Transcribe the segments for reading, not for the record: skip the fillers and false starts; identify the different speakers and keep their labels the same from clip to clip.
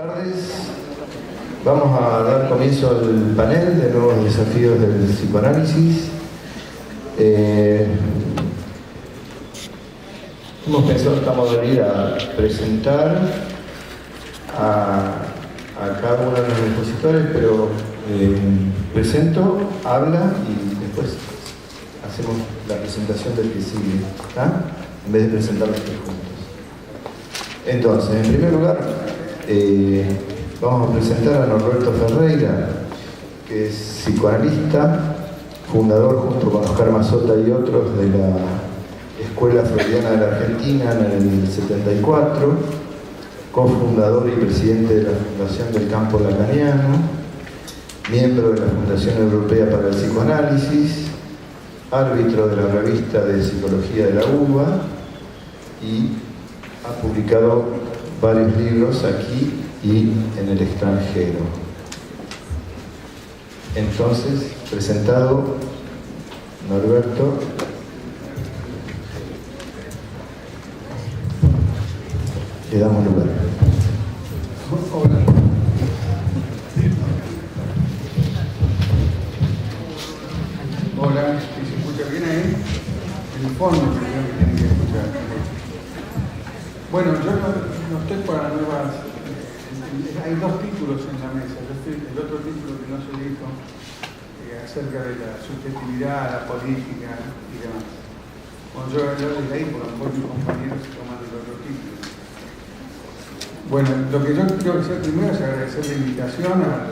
Speaker 1: tardes. Vamos a dar comienzo al panel de nuevos desafíos del psicoanálisis. Hemos pensado esta modalidad presentar a cada uno de los expositores, pero presento, habla y después hacemos la presentación del que sigue, ¿está? En vez de presentar los tres juntos. Entonces, en primer lugar, vamos a presentar a Norberto Ferreira, que es psicoanalista, fundador junto con Oscar Mazota y otros de la Escuela Freudiana de la Argentina en el 74, cofundador y presidente de la Fundación del Campo Lacaniano, miembro de la Fundación Europea para el Psicoanálisis, árbitro de la revista de Psicología de la UBA y ha publicado varios libros aquí y en el extranjero. Entonces, presentado Norberto. Le damos lugar.
Speaker 2: Hola. Hola, ¿se escucha bien ahí? En el fondo creo que tienen que escuchar. Bueno, yo no estoy para nuevas. Hay dos títulos en la mesa. El otro título que no se dijo acerca de la subjetividad, la política y demás. Bueno, yo desde ahí, por lo mejor mis compañeros se toman el otro título. Bueno, lo que yo quiero hacer primero es agradecer la invitación al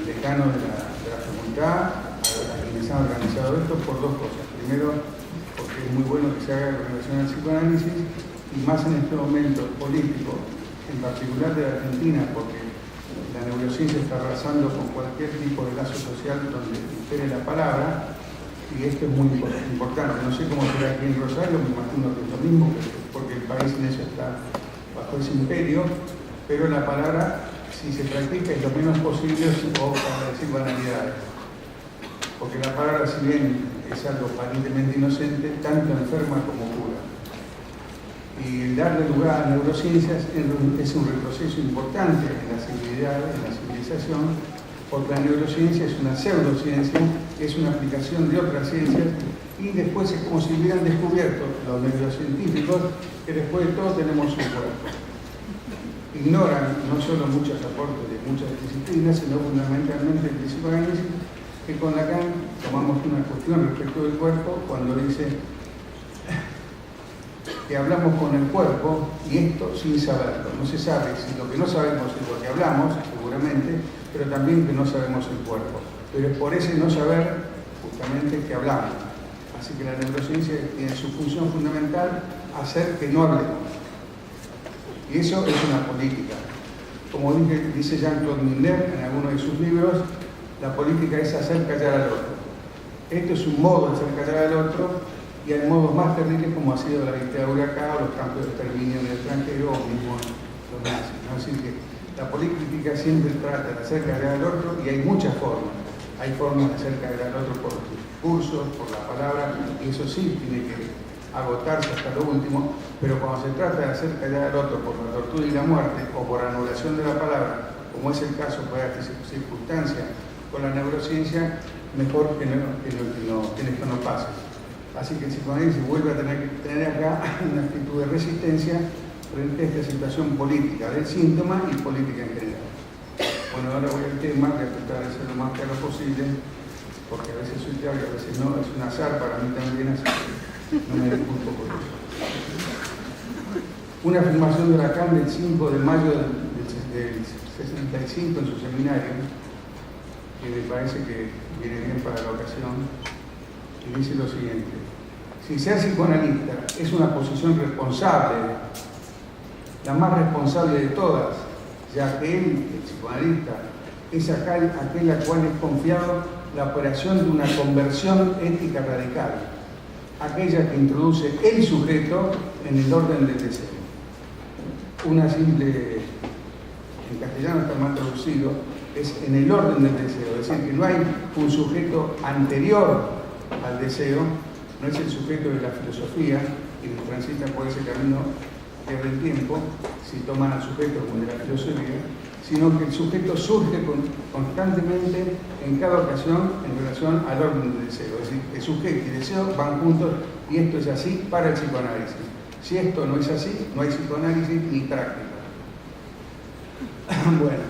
Speaker 2: decano de la facultad, a quienes han organizado esto, por dos cosas. Primero, porque es muy bueno que se haga con relación al psicoanálisis, y más en este momento político, en particular de la Argentina, porque la neurociencia está arrasando con cualquier tipo de lazo social donde impere la palabra, y esto es muy importante. No sé cómo será aquí en Rosario, me imagino que es lo mismo, porque el país en eso está bajo ese imperio, pero la palabra, si se practica, es lo menos posible o para decir banalidades. Porque la palabra, si bien es algo aparentemente inocente, tanto enferma como cura. Y el darle lugar a neurociencias es un retroceso importante en la civilidad, en la civilización, porque la neurociencia es una pseudociencia, es una aplicación de otras ciencias, y después es como si hubieran descubierto los neurocientíficos que después de todo tenemos un cuerpo. Ignoran no solo muchos aportes de muchas disciplinas, sino fundamentalmente el psicoanálisis, que con Lacan tomamos una cuestión respecto del cuerpo cuando dice que hablamos con el cuerpo, y esto sin saberlo. No se sabe si lo que no sabemos es lo que hablamos, seguramente, pero también que no sabemos el cuerpo. Pero es por ese no saber justamente que hablamos. Así que la neurociencia tiene su función fundamental, hacer que no hablemos. Y eso es una política. Como dice Jean-Claude Miller en alguno de sus libros, la política es hacer callar al otro. Esto es un modo de hacer callar al otro, y hay modos más terribles como ha sido la dictadura acá, o los campos de exterminio en el extranjero, o mismo los nazis, ¿no? Así que la política siempre trata de hacer callar al otro, y hay muchas formas. Hay formas de hacer callar al otro por los discursos, por la palabra, y eso sí tiene que agotarse hasta lo último, pero cuando se trata de hacer callar al otro por la tortura y la muerte, o por anulación de la palabra, como es el caso por esta circunstancia con la neurociencia, mejor que esto no pase. Así que el psicoanálisis vuelve a tener que tener acá una actitud de resistencia frente a esta situación política del síntoma y política en general. Bueno, ahora voy al tema, voy a tratar de ser lo más claro posible, porque a veces soy claro y a veces no, es un azar para mí también, así que no me disculpo por eso. Una afirmación de Lacan del 5 de mayo del 65 en su seminario, que me parece que viene bien para la ocasión, y dice lo siguiente: si ser psicoanalista es una posición responsable, la más responsable de todas, ya que él, el psicoanalista, es aquel a cual es confiado la operación de una conversión ética radical, aquella que introduce el sujeto en el orden del deseo. Una simple, en castellano está mal traducido, es en el orden del deseo, es decir, que no hay un sujeto anterior al deseo, no es el sujeto de la filosofía, y que transita por ese camino pierde el tiempo si toman al sujeto como de la filosofía, sino que el sujeto surge constantemente en cada ocasión en relación al orden del deseo. Es decir, el sujeto y el deseo van juntos y esto es así para el psicoanálisis. Si esto no es así, no hay psicoanálisis ni práctica. Bueno,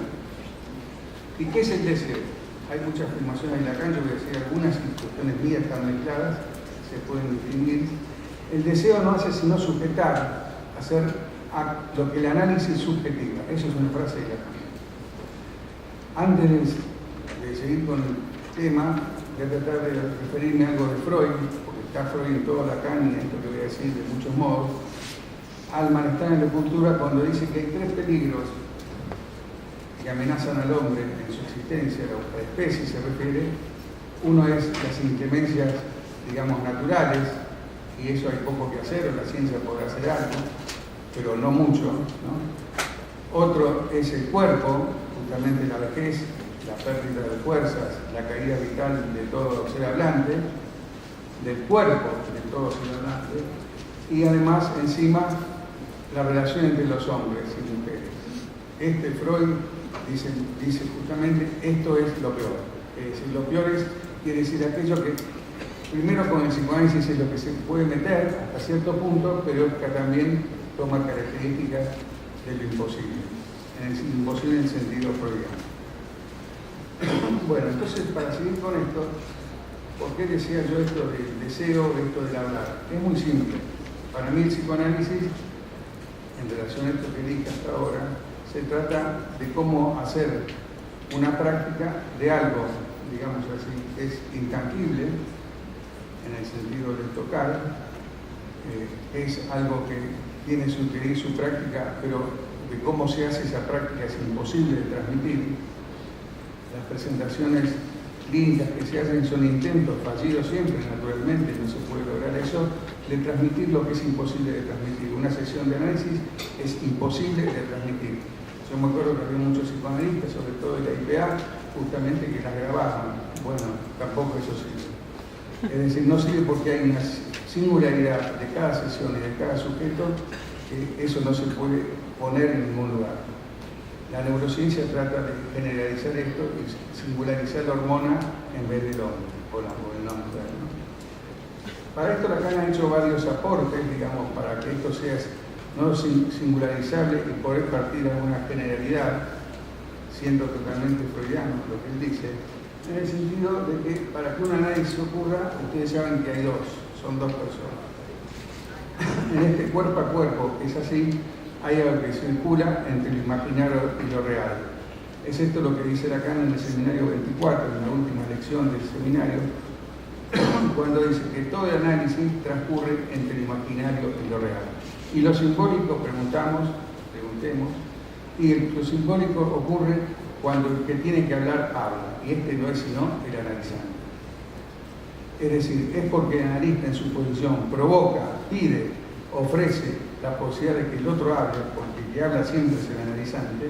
Speaker 2: ¿y qué es el deseo? Hay muchas afirmaciones en Lacan, yo voy a decir algunas, y cuestiones mías están mezcladas, se pueden distinguir. El deseo no hace sino sujetar, hacer lo que el análisis subjetiva. Eso es una frase de Lacan. Antes de seguir con el tema, voy a tratar de referirme a algo de Freud, porque está Freud en todo Lacan y esto que voy a decir de muchos modos. Al malestar en la cultura cuando dice que hay 3 peligros que amenazan al hombre en su existencia, a la especie se refiere. Uno es las inclemencias, digamos, naturales, y eso hay poco que hacer, o la ciencia podrá hacer algo, pero no mucho, ¿no? Otro es el cuerpo, justamente la vejez, la pérdida de fuerzas, la caída vital de todo ser hablante, del cuerpo de todo ser hablante, y además, encima, la relación entre los hombres y mujeres. Freud dice justamente, esto es lo peor. Es decir, lo peor quiere decir aquello que, primero con el psicoanálisis es lo que se puede meter hasta cierto punto, pero que también toma características de lo imposible. Imposible en el sentido freudiano. Bueno, entonces, para seguir con esto, ¿por qué decía yo esto del deseo, esto del hablar? Es muy simple. Para mí el psicoanálisis, en relación a esto que dije hasta ahora, se trata de cómo hacer una práctica de algo, digamos así, que es intangible, en el sentido de tocar, es algo que tiene su teoría y su práctica, pero de cómo se hace esa práctica es imposible de transmitir. Las presentaciones lindas que se hacen son intentos fallidos siempre, naturalmente, no se puede lograr eso, de transmitir lo que es imposible de transmitir. Una sesión de análisis es imposible de transmitir. Yo me acuerdo que había muchos psicoanalistas, sobre todo de la IPA, justamente que las grababan. Bueno, tampoco eso sirve. Es decir, no sirve porque hay una singularidad de cada sesión y de cada sujeto, que eso no se puede poner en ningún lugar. La neurociencia trata de generalizar esto y singularizar la hormona en vez del hombre, o la mujer, ¿no? Para esto Lacan ha hecho varios aportes, digamos, para que esto sea no singularizable y poder partir de una generalidad, siendo totalmente freudiano lo que él dice, en el sentido de que para que un análisis ocurra, ustedes saben que hay son dos personas. En este cuerpo a cuerpo, que es así, hay algo que circula entre lo imaginario y lo real. Es esto lo que dice Lacan en el seminario 24, en la última lección del seminario, cuando dice que todo el análisis transcurre entre lo imaginario y lo real. Y lo simbólico, preguntemos, y lo simbólico ocurre cuando el que tiene que hablar habla, y este no es sino el analizante. Es decir, es porque el analista en su posición provoca, pide, ofrece la posibilidad de que el otro hable, porque el que habla siempre es el analizante,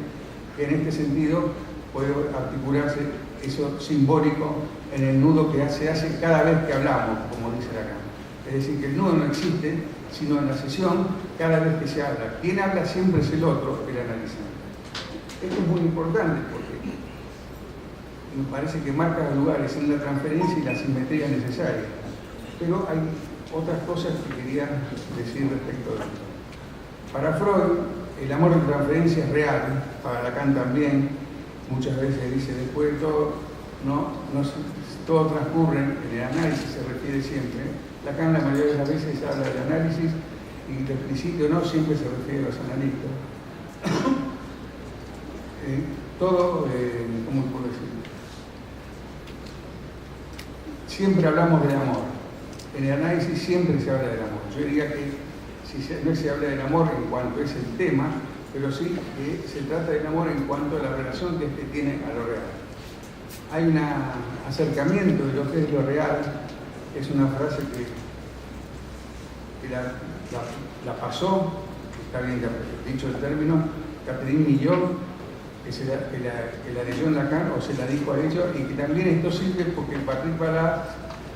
Speaker 2: que en este sentido puede articularse eso simbólico en el nudo que se hace cada vez que hablamos, como dice Lacan. Es decir, que el nudo no existe, sino en la sesión, cada vez que se habla. Quien habla siempre es el otro, el analizante. Esto es muy importante porque me parece que marca los lugares en la transferencia y la simetría necesaria. Pero hay otras cosas que quería decir respecto de esto. Para Freud, el amor en transferencia es real, para Lacan también, muchas veces dice después de todo, todo transcurre, en el análisis se refiere siempre. Lacan la mayoría de las veces habla del análisis y del principio no siempre se refiere a los analistas. ¿Cómo puedo decir? Siempre hablamos del amor. En el análisis siempre se habla del amor. Yo diría que no se habla del amor en cuanto es el tema, pero sí que se trata del amor en cuanto a la relación que este tiene a lo real. Hay un acercamiento de lo que es lo real, es una frase que la pasó, está bien dicho el término, Catherine Millot, que la leyó en Lacan o se la dijo a ellos, y que también esto sirve porque Patrick Ballas,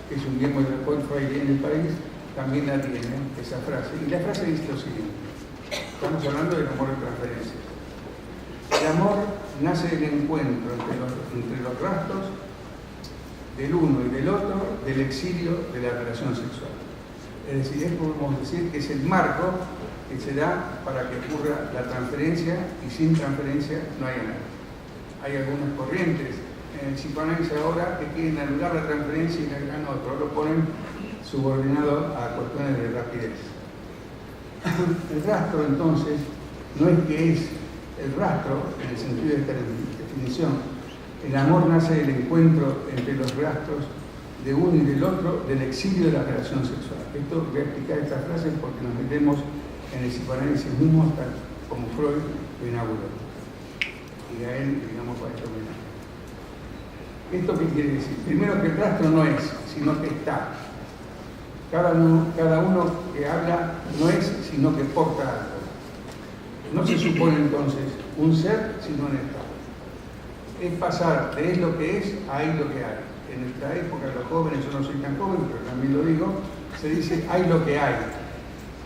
Speaker 2: que es un miembro del Freud en el país, también la tiene, esa frase. Y la frase dice lo siguiente: Estamos hablando del amor de transferencia. El amor nace del encuentro entre los rastros del uno y del otro, del exilio de la relación sexual. Es decir, podemos decir que es el marco que se da para que ocurra la transferencia, y sin transferencia no hay nada. Hay algunas corrientes en el psicoanálisis ahora que quieren anular la transferencia y agregan otro, lo ponen subordinado a cuestiones de rapidez. El rastro, entonces, no es que es el rastro en el sentido de esta definición. El amor nace del encuentro entre los rastros de uno y del otro, del exilio de la relación sexual. Esto voy a explicar estas frases porque nos metemos en el psicoanálisis mismo, hasta como Freud lo inauguró. Y a él, digamos, para esto mismo. ¿Esto qué quiere decir? Primero, que el rastro no es, sino que está. Cada uno que habla no es, sino que porta algo. No se supone entonces un ser, sino un estado. Es pasar de es lo que es a hay lo que hay. En nuestra época, los jóvenes, yo no soy tan joven, pero también lo digo, se dice hay lo que hay.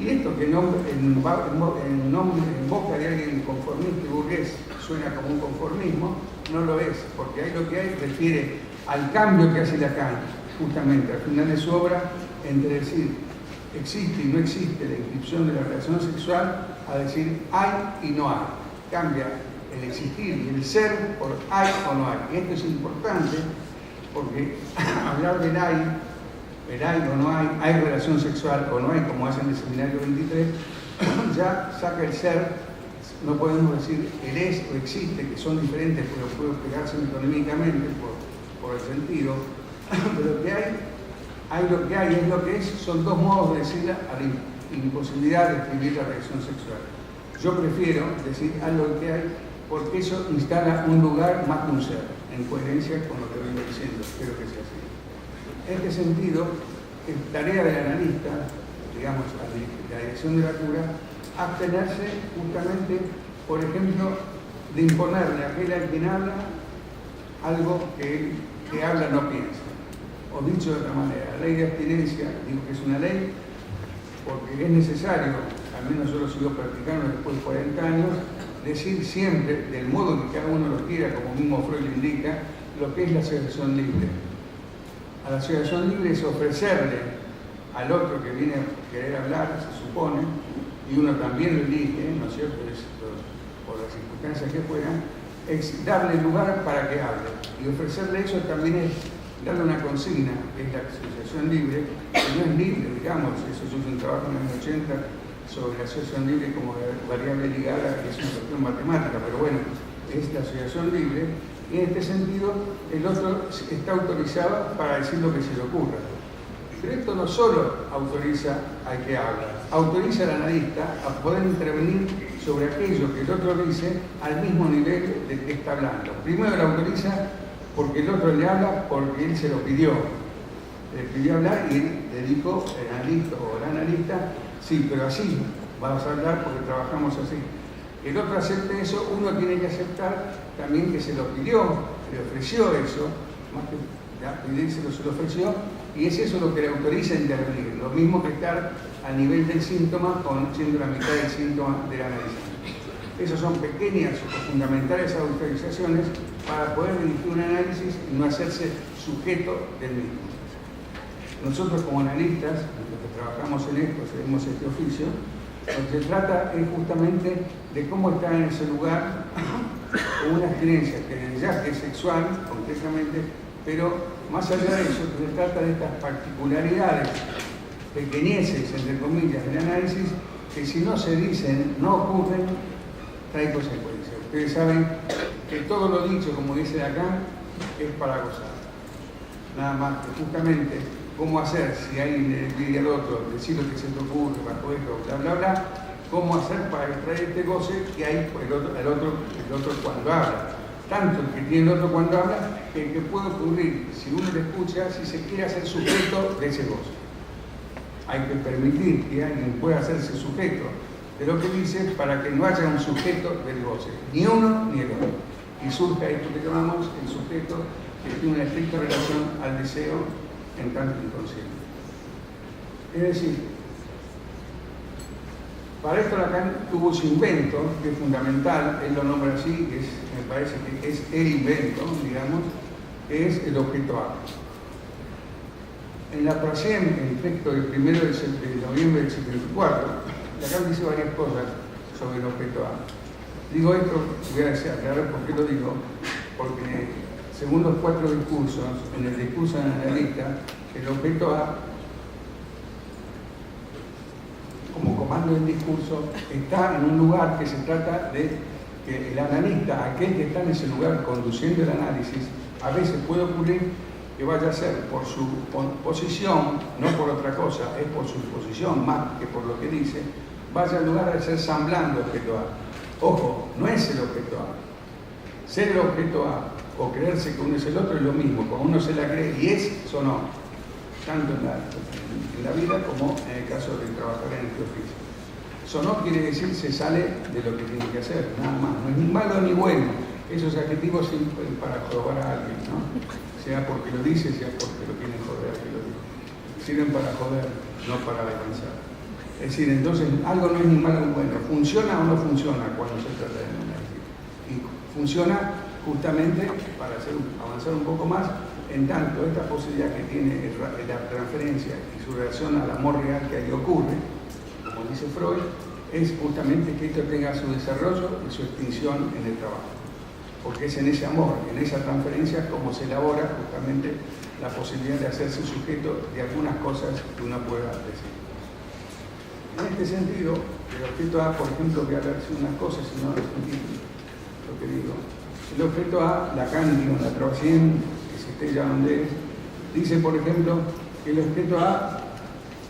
Speaker 2: Y esto que en boca de alguien conformista y burgués suena como un conformismo, no lo es, porque hay lo que hay refiere al cambio que hace Lacan, justamente al final de su obra, entre decir existe y no existe la inscripción de la relación sexual, a decir hay y no hay. Cambia el existir y el ser por hay o no hay. Y esto es importante porque hablar del hay o no hay relación sexual o no hay, como hacen en el seminario 23, ya saca el ser. No podemos decir el es o existe, que son diferentes, pero puede pegarse metonímicamente por el sentido. Pero que hay lo que hay, es lo que es, son dos modos de decir a la imposibilidad de escribir la relación sexual. Yo prefiero decir algo que hay, porque eso instala un lugar más que un ser, en coherencia con lo que vengo diciendo. Espero que sea así. En este sentido, es tarea del analista, digamos, la dirección de la cura, abstenerse justamente, por ejemplo, de imponerle a aquel a quien habla algo que el que habla no piensa. O dicho de otra manera, la ley de abstinencia, digo que es una ley porque es necesario, al menos yo lo sigo practicando después de 40 años, decir siempre, del modo que cada uno lo quiera, como mismo Freud lo indica, lo que es la asociación libre. A la asociación libre es ofrecerle al otro que viene a querer hablar, se supone, y uno también lo elige, ¿no es cierto?, por las circunstancias que fueran, es darle lugar para que hable. Y ofrecerle eso también es darle una consigna, que es la asociación libre, que no es libre, digamos, eso yo hice un trabajo en los 80 sobre la asociación libre como variable ligada, que es una cuestión matemática, pero bueno, es la asociación libre, y en este sentido el otro está autorizado para decir lo que se le ocurra. Pero esto no solo autoriza al que habla, autoriza al analista a poder intervenir sobre aquello que el otro dice al mismo nivel del que está hablando. Primero lo autoriza porque el otro le habla porque él se lo pidió. Le pidió hablar y él le dijo, el analista o la analista, sí, pero así vamos a hablar porque trabajamos así. El otro acepte eso, uno tiene que aceptar también que se lo pidió, que le ofreció eso, más que pedírselo, se lo ofreció, y es eso lo que le autoriza a intervenir, lo mismo que estar a nivel del síntoma, conociendo la mitad del síntoma del análisis. Esas son pequeñas o fundamentales autorizaciones para poder dirigir un análisis y no hacerse sujeto del mismo. Nosotros como analistas, los que trabajamos en esto, hacemos este oficio, lo que se trata es justamente de cómo estar en ese lugar con una experiencia que ya es sexual, concretamente, pero más allá de eso, se trata de estas particularidades, pequeñeces, entre comillas, del análisis, que si no se dicen, no ocurren, trae consecuencias. Ustedes saben que todo lo dicho, como dice acá, es para gozar. Nada más que justamente cómo hacer, si alguien le pide al otro, decir lo que se te ocurre, bajo esto, bla, bla, bla, cómo hacer para extraer este goce que hay por el otro cuando habla. Tanto el que tiene el otro cuando habla, que puede ocurrir, si uno le escucha, si se quiere hacer sujeto de ese goce. Hay que permitir que alguien pueda hacerse sujeto de lo que dice para que no haya un sujeto del goce, ni uno ni el otro. Y surge esto que llamamos el sujeto que tiene una estricta relación al deseo en tanto inconsciente. Es decir, Para esto Lacan tuvo su invento, que es fundamental, él lo nombra así, me parece que es el invento, digamos, que es el objeto A. En la Troisième, en el texto del 1 de noviembre del 74, Lacan dice varias cosas sobre el objeto A. Digo esto, voy a aclarar por qué lo digo, porque según los 4 discursos, en el discurso analista, el objeto A, como comando del discurso, está en un lugar que se trata de que el analista, aquel que está en ese lugar conduciendo el análisis, a veces puede ocurrir que vaya a ser por su posición, no por otra cosa, es por su posición más que por lo que dice, vaya al lugar a ser semblando objeto A. Ojo, no es el objeto A. Ser el objeto A o creerse que uno es el otro es lo mismo, como uno se la cree y es o no, tanto en la vida como en el caso de trabajar en este oficio. Eso no quiere decir se sale de lo que tiene que hacer, nada más. No es ni malo ni bueno. Esos adjetivos sirven para jorobar a alguien, ¿no? Sea porque lo dice, sea porque lo quieren joder que lo dice. Sirven para joder, no para avanzar. Es decir, entonces algo no es ni malo ni bueno. ¿Funciona o no funciona cuando se trata de análisis? Y funciona justamente para avanzar un poco más, en tanto esta posibilidad que tiene la transferencia y su relación al amor real que ahí ocurre, como dice Freud, es justamente que esto tenga su desarrollo y su extinción en el trabajo. Porque es en ese amor, en esa transferencia, como se elabora justamente la posibilidad de hacerse sujeto de algunas cosas que uno pueda decir. En este sentido, el objeto A, por ejemplo, voy a decir unas cosas, si no entiendo lo que digo. El objeto A, Lacan, digo, en la Troisième, que se esté ya donde es, dice, por ejemplo, que el objeto A,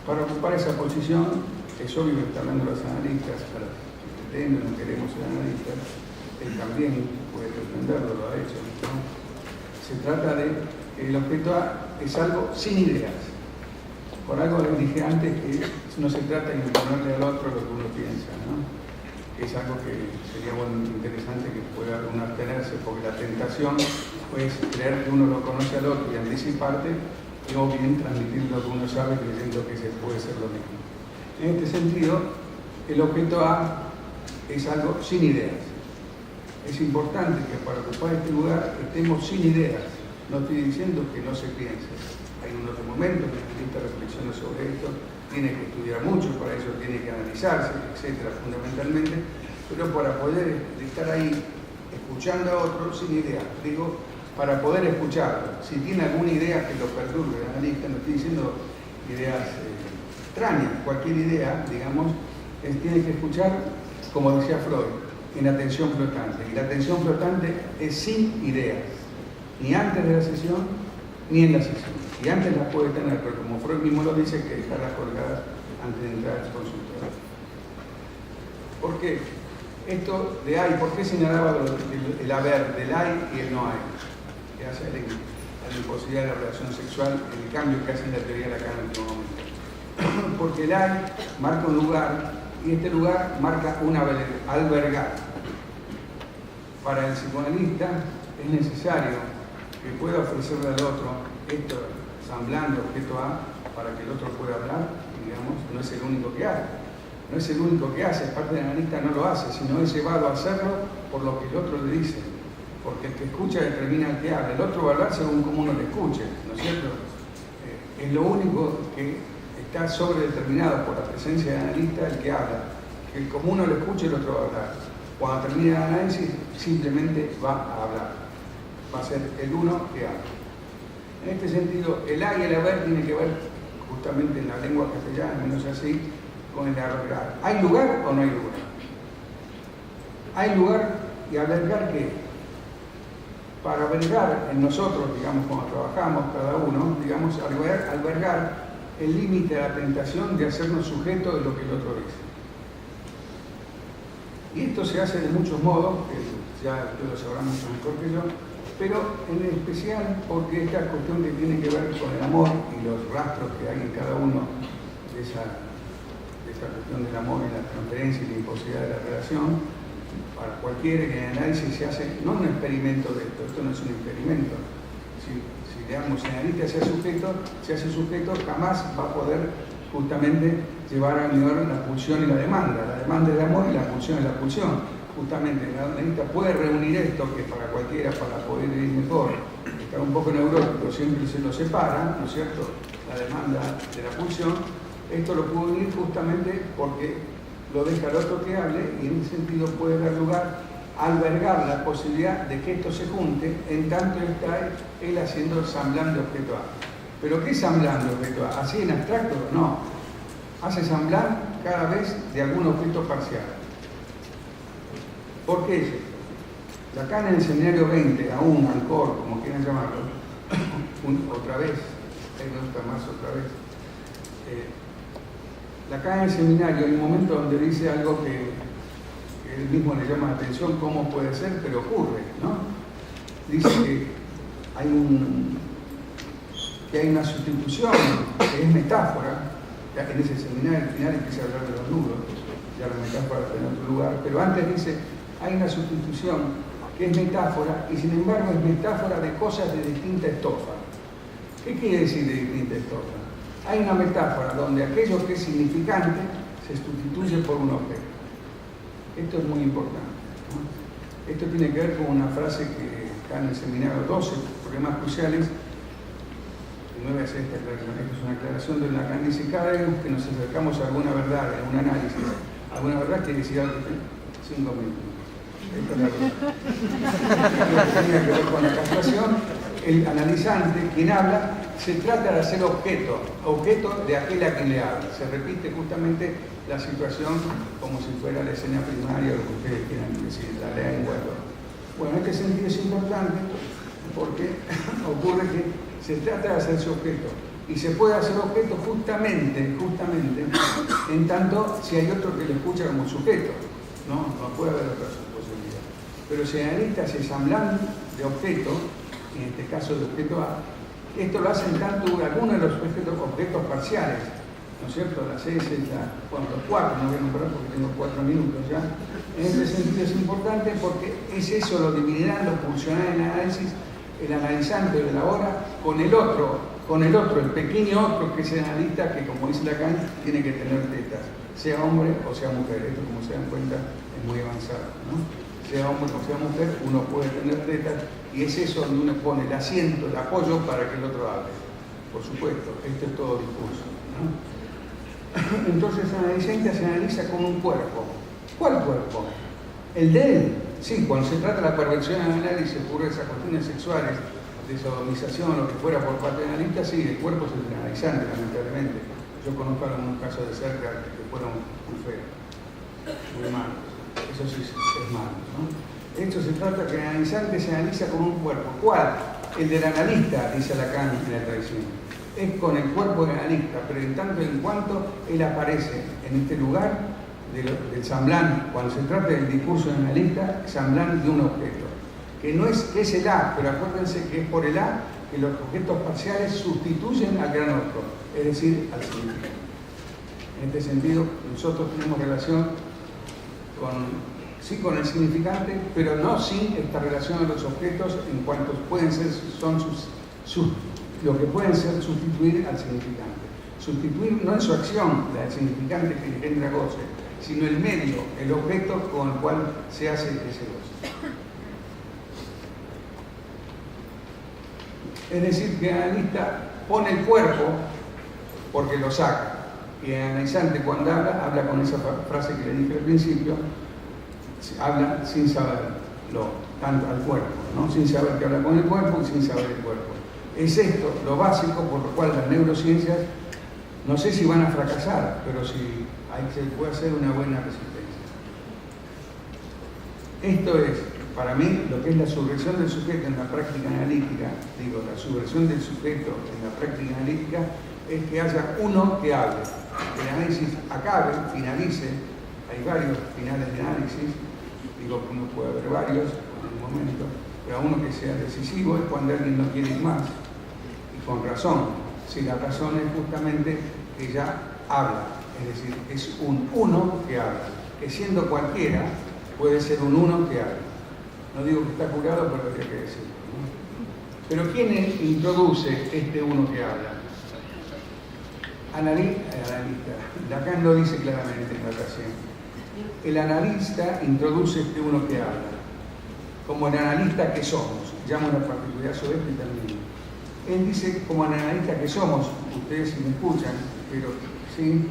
Speaker 2: para ocupar esa posición, es obvio que está hablando los analistas, para los que pretenden, no queremos ser analistas, él también puede pretenderlo, lo ha hecho, ¿no? Se trata de que el objeto A es algo sin ideas. Por algo les dije antes que no se trata de imponerle al otro lo que uno piensa, ¿no? Es algo que sería bueno, interesante que pueda uno abstenerse, porque la tentación es creer que uno lo conoce al otro y anticiparte, o bien transmitir lo que uno sabe creyendo que se puede ser lo mismo. En este sentido, el objeto A es algo sin ideas. Es importante que para ocupar este lugar estemos sin ideas. No estoy diciendo que no se piense. Hay unos momentos que el artista reflexiona sobre esto, tiene que estudiar mucho, para eso tiene que analizarse, etcétera, fundamentalmente, pero para poder estar ahí escuchando a otro sin ideas, digo, para poder escucharlo. Si tiene alguna idea que lo perturbe el analista, no estoy diciendo ideas extrañas, cualquier idea, digamos, tiene que escuchar, como decía Freud, en atención flotante. Y la atención flotante es sin ideas, ni antes de la sesión, ni en la sesión. Y antes las puede tener, pero como Freud mismo lo dice, hay que dejarlas colgadas antes de entrar al consultorio. ¿Por qué? Esto de hay, ¿por qué señalaba el haber del hay y el no hay? Que hace a la imposibilidad de la relación sexual, el cambio que hace en la teoría de Lacan en este momento. Porque el hay marca un lugar, y este lugar marca un albergar. Para el psicoanalista es necesario que pueda ofrecerle al otro esto, semblando objeto A, para que el otro pueda hablar, digamos, no es el único que hace. No es el único que hace, parte del analista no lo hace, sino es llevado a hacerlo por lo que el otro le dice. Porque el que escucha determina el que habla. El otro va a hablar según cómo uno le escuche, ¿no es cierto? Es lo único que está sobredeterminado por la presencia del analista, el que habla. Que como uno lo escuche, el otro va a hablar. Cuando termine el análisis, simplemente va a hablar. Va a ser el uno que habla. En este sentido, el a y el haber tiene que ver, justamente en la lengua castellana, menos así, con el albergar. ¿Hay lugar o no hay lugar? ¿Hay lugar y albergar qué? Para albergar en nosotros, digamos, cuando trabajamos cada uno, digamos, albergar el límite de la tentación de hacernos sujetos de lo que el otro dice. Y esto se hace de muchos modos, que ya ustedes lo sabrán mucho mejor que yo, pero en especial porque esta cuestión que tiene que ver con el amor y los rastros que hay en cada uno de esta cuestión del amor y la transferencia y la imposibilidad de la relación, para cualquiera que en el análisis se hace, no un experimento de esto no es un experimento. Si digamos, el analista se hace sujeto, jamás va a poder justamente llevar a unir la pulsión y la demanda. La demanda es el amor y la pulsión es la pulsión. Justamente el analista puede reunir esto, que para cualquiera, para poder ir mejor, está un poco neurótico, siempre se lo separa, ¿no es cierto?, la demanda de la pulsión. Esto lo puede unir justamente porque lo deja al otro que hable, y en ese sentido puede dar lugar a albergar la posibilidad de que esto se junte, en tanto está él haciendo Semblant de objeto A. ¿Pero qué es Semblant de objeto A? ¿Así en abstracto? No. Hace Semblant cada vez de algún objeto parcial. ¿Por qué es esto? Lacan en el seminario 20, aún, Ancor, como quieran llamarlo, otra vez, a él me gusta más otra vez, Lacan en el seminario hay un momento donde dice algo que él mismo le llama la atención, cómo puede ser, pero ocurre, ¿no? Dice que hay una sustitución, que es metáfora, ya que en ese seminario al final empieza a hablar de los nudos, ya la metáfora está en otro lugar, pero antes dice, hay una sustitución que es metáfora, y sin embargo es metáfora de cosas de distinta estofa. ¿Qué quiere decir de distinta estofa? Hay una metáfora donde aquello que es significante se sustituye por un objeto. Esto es muy importante, ¿no? Esto tiene que ver con una frase que está en el seminario 12, problemas cruciales. No voy a hacer esta aclaración, esta es una aclaración de Lacan. Dice, cada vez que nos acercamos a alguna verdad, a un análisis, alguna verdad quiere decir algo que 5 minutos. Esta es la verdad. Lo que tiene que ver con la castración, el analizante, quien habla, se trata de hacer objeto de aquel a quien le habla. Se repite justamente la situación como si fuera la escena primaria, lo que ustedes quieran decir, la lengua, todo. Bueno, en este sentido es importante porque ocurre que se trata de hacerse objeto. Y se puede hacer objeto justamente, en tanto si hay otro que lo escucha como sujeto. No puede haber otra posibilidad. Pero si el analista hace Semblant de objeto, en este caso de objeto A, esto lo hacen tanto algunos de los objetos parciales, ¿no es cierto? Las S, los 4, no voy a nombrar porque tengo 4 minutos ya. En este sentido es importante porque es eso lo dividirán, lo funcional en el análisis, el analizante de la hora con el otro, el pequeño otro que es el analista, que como dice Lacan, tiene que tener tetas, sea hombre o sea mujer. Esto, como se dan cuenta, es muy avanzado, ¿no? Sea hombre o sea mujer, uno puede tener tetas, y es eso donde uno pone el asiento, el apoyo para que el otro hable. Por supuesto, esto es todo discurso, ¿no? Entonces el analizante se analiza como un cuerpo. ¿Cuál cuerpo? El de él. Sí, cuando se trata de la perversión en el análisis, ocurre esas cuestiones sexuales, de sodomización, lo que fuera por parte del analista, sí, el cuerpo es el del analizante, lamentablemente. Yo conozco algunos casos de cerca que fueron muy feos, muy malos. Eso sí es malo, ¿no? Esto se trata que el analizante se analiza con un cuerpo. ¿Cuál? El del analista, dice Lacan en la tradición. Es con el cuerpo del analista, pero en tanto en cuanto él aparece en este lugar del Semblant, cuando se trata del discurso del analista, Semblant de un objeto. Que es el A, pero acuérdense que es por el A que los objetos parciales sustituyen al gran otro, es decir, al significado. En este sentido, nosotros tenemos relación con el significante, pero no sin esta relación de los objetos en cuanto pueden ser, lo que pueden ser sustituir al significante. Sustituir no en su acción, la del significante que engendra goce, sino el medio, el objeto con el cual se hace ese goce. Es decir, que el analista pone el cuerpo porque lo saca. Y el analizante cuando habla con esa frase que le dije al principio, habla sin saberlo, tanto al cuerpo, ¿no? Sin saber que habla con el cuerpo y sin saber el cuerpo. Es esto lo básico por lo cual las neurociencias, no sé si van a fracasar, pero sí se puede hacer una buena resistencia. Esto es, para mí, lo que es la subversión del sujeto en la práctica analítica. Digo, la subversión del sujeto en la práctica analítica es que haya uno que hable, que el análisis acabe, finalice. Hay varios finales de análisis, digo que uno puede haber varios en un momento, pero uno que sea decisivo es cuando alguien no quiere ir más, y con razón. Si la razón es justamente que ya habla, es decir, es un uno que habla, que siendo cualquiera puede ser un uno que habla. No digo que está curado, pero habría que decirlo, ¿no? Pero ¿quién introduce este uno que habla? analista. Lacan lo dice claramente en la ocasión. El analista introduce este uno que habla, como el analista que somos. Llamo una particularidad sobre esto y termino. Él dice como el analista que somos, ustedes si me escuchan, pero sí,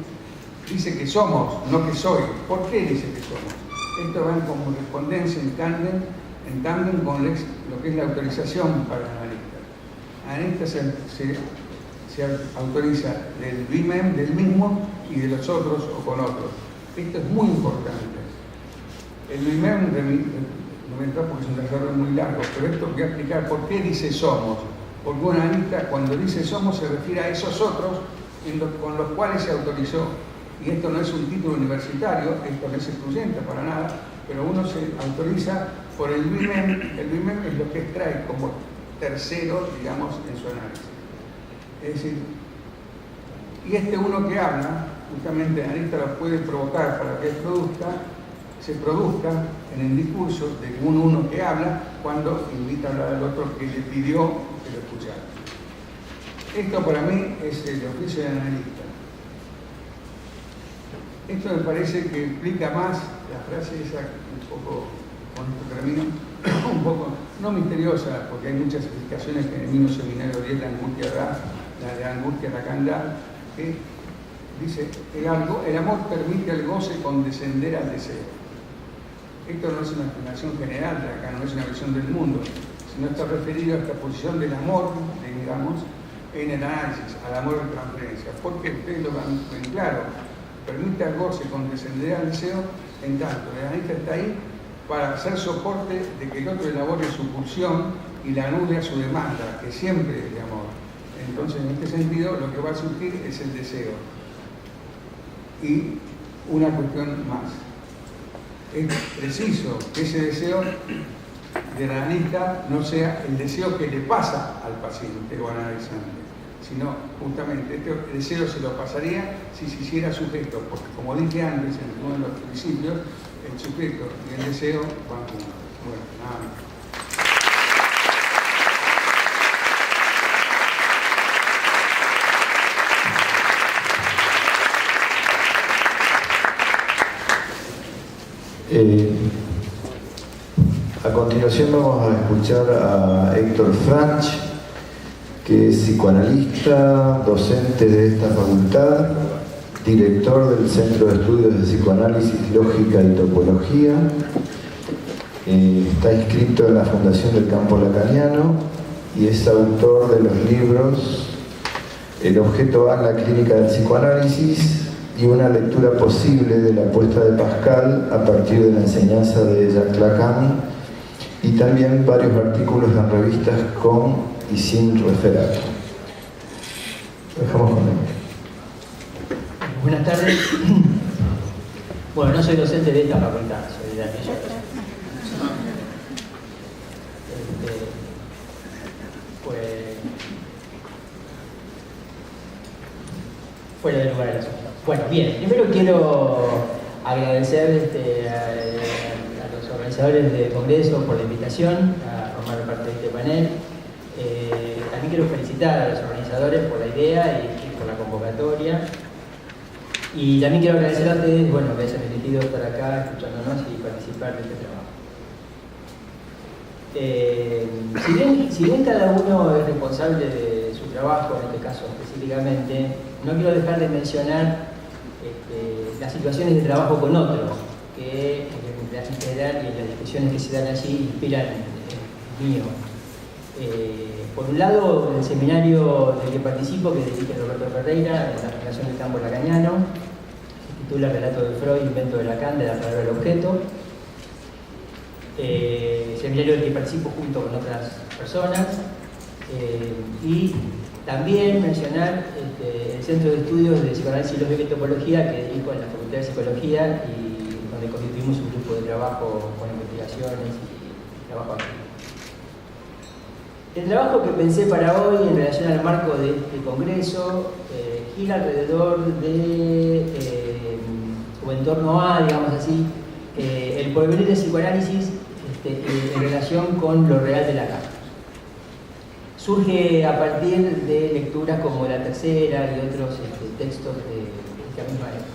Speaker 2: dice que somos, no que soy. ¿Por qué dice que somos? Esto va en correspondencia, en tándem con lo que es la autorización para el analista. El analista se autoriza del BIMEM, del mismo y de los otros o con otros. Esto es muy importante. El BIMEM no me entra porque es un desarrollo muy largo, pero esto voy a explicar por qué dice somos. Porque un analista cuando dice somos se refiere a esos otros con los cuales se autorizó. Y esto no es un título universitario, esto no es excluyente para nada, pero uno se autoriza por el BIMEM. El BIMEM es lo que extrae como tercero, digamos, en su análisis. Es decir, y este uno que habla, justamente el analista lo puede provocar para que se produzca en el discurso de un uno que habla cuando invita a hablar al otro que le pidió que lo escuchara. Esto para mí es el oficio del analista. Esto me parece que explica más la frase esa, un poco, con esto termino, un poco, no misteriosa, porque hay muchas explicaciones que en el mismo seminario 10, la de angustia Lacan da, que dice, el amor permite al goce condescender al deseo. Esto no es una explicación general de Lacan, no es una visión del mundo, sino está referido a esta posición del amor, digamos, en el análisis, al amor de transferencia. Porque ustedes lo ven claro, permite al goce condescender al deseo, en tanto el analista está ahí para hacer soporte de que el otro elabore su pulsión y la anude a su demanda, que siempre es de amor. Entonces, en este sentido, lo que va a surgir es el deseo. Y una cuestión más. Es preciso que ese deseo del analista no sea el deseo que le pasa al paciente o al analizante, sino justamente este deseo se lo pasaría si se hiciera sujeto, porque como dije antes en uno de los principios, el sujeto y el deseo van juntos. Bueno, nada más.
Speaker 1: A continuación vamos a escuchar a Héctor Franch, que es psicoanalista, docente de esta facultad, director del Centro de Estudios de Psicoanálisis, Lógica y Topología. Está inscrito en la Fundación del Campo Lacaniano y es autor de los libros El objeto A en la clínica del psicoanálisis y una lectura posible de la apuesta de Pascal a partir de la enseñanza de Jacques Lacan, y también varios artículos en revistas con y sin referato. Dejamos con él.
Speaker 3: Buenas tardes. Bueno, no soy docente de esta facultad, soy de aquella. Fuera de lugar el asunto. Bueno, bien, primero quiero agradecer a los organizadores del Congreso por la invitación a formar parte de este panel. También quiero felicitar a los organizadores por la idea y por la convocatoria. Y también quiero agradecer a ustedes, bueno, que hayan elegido estar acá escuchándonos y participar de este trabajo. Si bien cada uno es responsable de su trabajo, en este caso específicamente, no quiero dejar de mencionar las situaciones de trabajo con otros, que en general y en las discusiones que se dan allí inspiran el mío. Por un lado, el seminario del que participo, que dirige Roberto Ferreira, en la Fundación del Campo Lacaniano, se titula Relato de Freud, invento de Lacan, de la palabra del objeto. Seminario del que participo junto con otras personas. Y también mencionar el Centro de Estudios de Psicoanálisis, Lógica y Topología, que dirijo en la Facultad de Psicología y donde constituimos un grupo de trabajo con investigaciones y trabajo aquí. El trabajo que pensé para hoy en relación al marco de este congreso gira alrededor de, o en torno a, digamos así, el porvenir del psicoanálisis en relación con lo real de Lacan. surge a partir de lecturas como La Tercera y otros textos de esta misma época.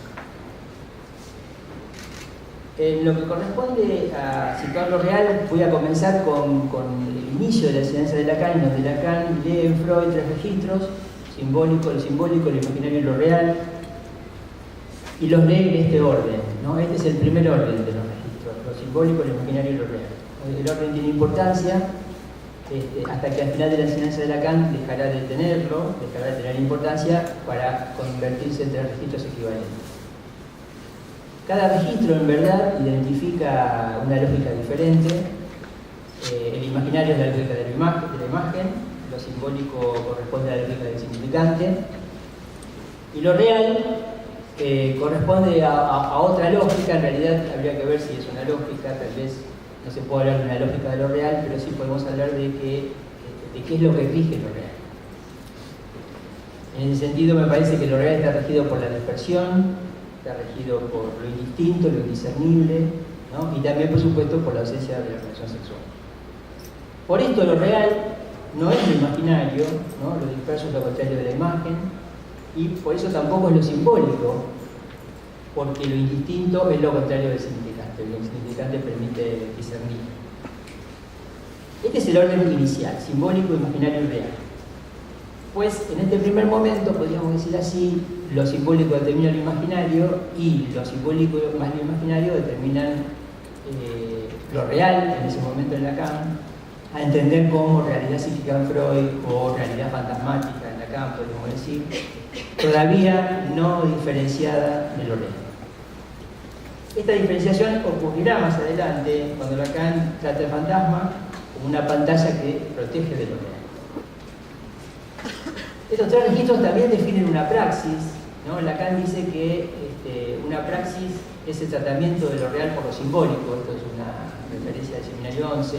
Speaker 3: En lo que corresponde a situar lo real, voy a comenzar con el inicio de la enseñanza de Lacan, en donde Lacan lee en Freud 3 registros: simbólico, lo imaginario y lo real, y los lee en este orden, ¿no? Este es el primer orden de los registros: lo simbólico, lo imaginario y lo real. El orden tiene importancia hasta que al final de la enseñanza de Lacan dejará de tener importancia para convertirse en 3 registros equivalentes. Cada registro, en verdad, identifica una lógica diferente. El imaginario es la lógica de la imagen, lo simbólico corresponde a la lógica del significante, y lo real corresponde a otra lógica. En realidad habría que ver si es una lógica, tal vez no se puede hablar de una lógica de lo real, pero sí podemos hablar de qué es lo que rige lo real. En ese sentido, me parece que lo real está regido por la dispersión, está regido por lo indistinto, lo indiscernible, ¿no? Y también, por supuesto, por la ausencia de la relación sexual. Por esto, lo real no es lo imaginario, ¿no? Lo disperso es lo contrario de la imagen, y por eso tampoco es lo simbólico, porque lo indistinto es lo contrario del significante. Lo significante permite discernir. Este es el orden inicial: simbólico, imaginario y real. Pues en este primer momento, podríamos decir así, lo simbólico determina lo imaginario y lo simbólico más lo imaginario determinan lo real, en ese momento en Lacan, a entender como realidad psíquica en Freud o realidad fantasmática en Lacan, podríamos decir, todavía no diferenciada de lo real. Esta diferenciación ocurrirá más adelante cuando Lacan trata el fantasma como una pantalla que protege de lo real. Estos 3 registros también definen una praxis, ¿no? Lacan dice que una praxis es el tratamiento de lo real por lo simbólico. Esto es una referencia del Seminario 11,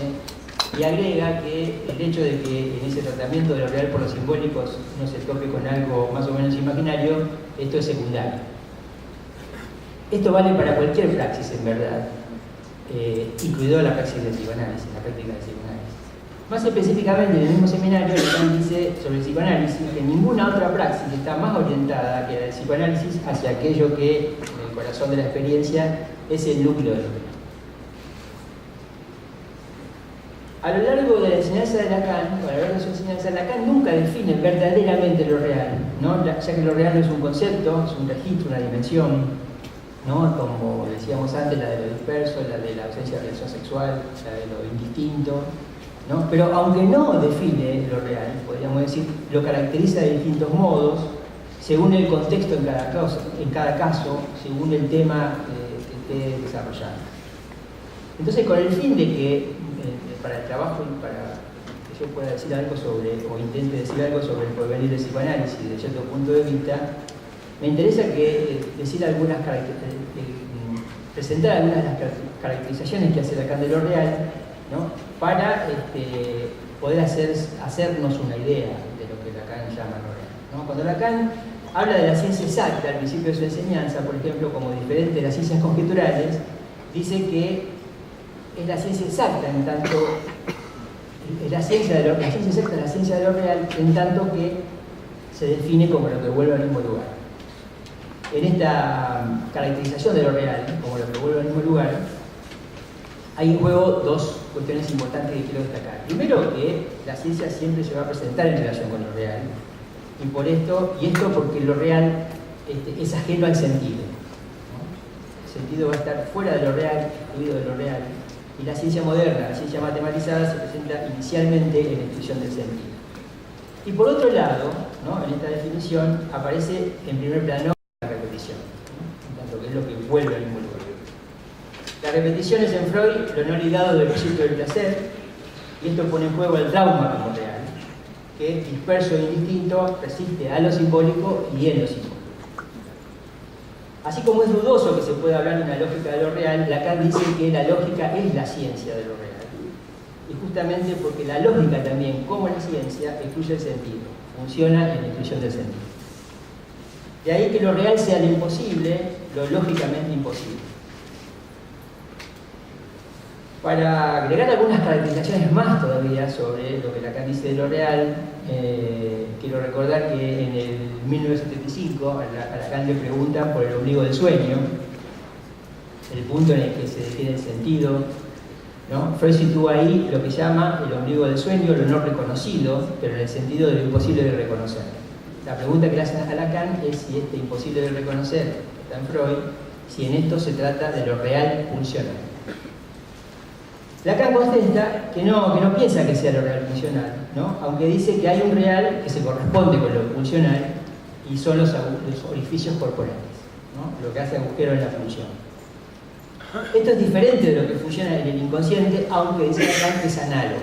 Speaker 3: y agrega que el hecho de que en ese tratamiento de lo real por los simbólicos no se tope con algo más o menos imaginario, esto es secundario. Esto vale para cualquier praxis, en verdad, incluido la praxis del psicoanálisis, la práctica del psicoanálisis. Más específicamente, en el mismo seminario, Lacan dice sobre el psicoanálisis que ninguna otra praxis está más orientada que la del psicoanálisis hacia aquello que, en el corazón de la experiencia, es el núcleo de lo real. A lo largo de la enseñanza de Lacan, o a lo largo de su enseñanza, Lacan nunca define verdaderamente lo real, ¿no? Ya que lo real no es un concepto, es un registro, una dimensión, ¿no? Como decíamos antes, la de lo disperso, la de la ausencia de relación sexual, la de lo indistinto, ¿no? Pero aunque no define lo real, podríamos decir, lo caracteriza de distintos modos, según el contexto en cada caso, según el tema que esté desarrollando. Entonces, con el fin de que, para el trabajo y para que yo pueda decir algo sobre, o intente decir algo sobre el porvenir del psicoanálisis desde cierto punto de vista, me interesa presentar algunas de las caracterizaciones que hace Lacan de lo real, ¿no? Para poder hacernos una idea de lo que Lacan llama lo real, ¿no? Cuando Lacan habla de la ciencia exacta al principio de su enseñanza, por ejemplo, como diferente de las ciencias conjeturales, dice que es la ciencia exacta en tanto la ciencia exacta es la ciencia de lo real, en tanto que se define como lo que vuelve al mismo lugar. En esta caracterización de lo real, como lo que vuelve al mismo lugar, hay en juego 2 cuestiones importantes que quiero destacar. Primero, que la ciencia siempre se va a presentar en relación con lo real, y esto porque lo real es ajeno al sentido, ¿no? El sentido va a estar fuera de lo real, excluido de lo real, y la ciencia moderna, la ciencia matematizada, se presenta inicialmente en la intuición del sentido. Y por otro lado, ¿no? En esta definición aparece en primer plano la repetición, ¿no? En tanto que es lo que vuelve al mismo lugar. La repetición es en Freud lo no ligado del proyecto del placer, y esto pone en juego el trauma como real, que disperso e indistinto resiste a lo simbólico y en lo simbólico. Así como es dudoso que se pueda hablar de una lógica de lo real, Lacan dice que la lógica es la ciencia de lo real. Y justamente porque la lógica también, como la ciencia, excluye el sentido, funciona en la exclusión del sentido. De ahí que lo real sea lo imposible, lo lógicamente imposible. Para agregar algunas caracterizaciones más todavía sobre lo que Lacan dice de lo real, quiero recordar que en el 1975 a Lacan le preguntan por el ombligo del sueño, el punto en el que se define el sentido, ¿no? Freud sitúa ahí lo que llama el ombligo del sueño, lo no reconocido, pero en el sentido de lo imposible de reconocer. La pregunta que le hacen a Lacan es si este imposible de reconocer está en Freud, si en esto se trata de lo real funcional. Lacan contesta que no piensa que sea lo real funcional, ¿no? Aunque dice que hay un real que se corresponde con lo funcional y son los orificios corporales, ¿no? Lo que hace agujero en la función. Esto es diferente de lo que funciona en el inconsciente, aunque dice Lacan que es análogo.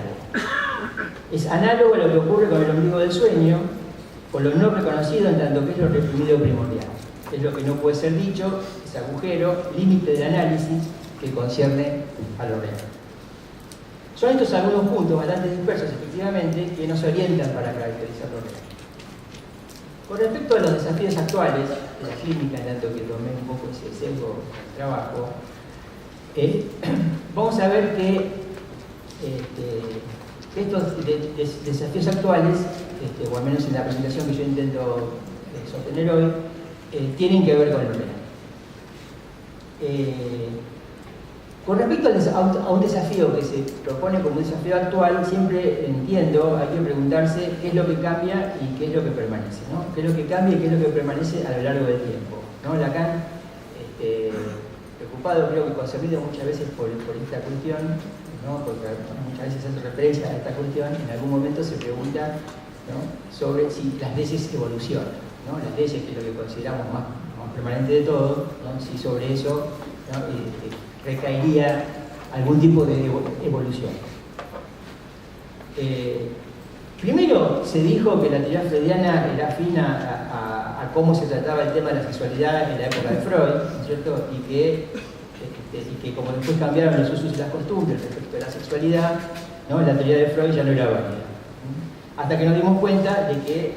Speaker 3: Es análogo a lo que ocurre con el ombligo del sueño, con lo no reconocido en tanto que es lo reprimido primordial. Es lo que no puede ser dicho, es agujero, límite del análisis que concierne a lo real. Son estos algunos puntos bastante dispersos, efectivamente, que nos orientan para caracterizar lo real. Con respecto a los desafíos actuales de la clínica, en tanto que tomé un poco ese sesgo del trabajo, vamos a ver que estos desafíos actuales, o al menos en la presentación que yo intento sostener hoy, tienen que ver con lo real. Con respecto a un desafío que se propone como un desafío actual, siempre entiendo, hay que preguntarse qué es lo que cambia y qué es lo que permanece, ¿no? ¿Qué es lo que cambia y qué es lo que permanece a lo largo del tiempo, ¿no? Lacan, preocupado, creo que concernido muchas veces por esta cuestión, ¿no? Porque muchas veces hace referencia a esta cuestión, en algún momento se pregunta, ¿no? Sobre si las leyes evolucionan, ¿no? Las leyes, que es lo que consideramos más permanente de todo, ¿no? Si sobre eso, ¿no? Recaería algún tipo de evolución. Primero se dijo que la teoría freudiana era afina a cómo se trataba el tema de la sexualidad en la época de Freud, ¿no es cierto? Y que como después cambiaron los usos y las costumbres respecto a la sexualidad, ¿no? La teoría de Freud ya no era válida. Hasta que nos dimos cuenta de que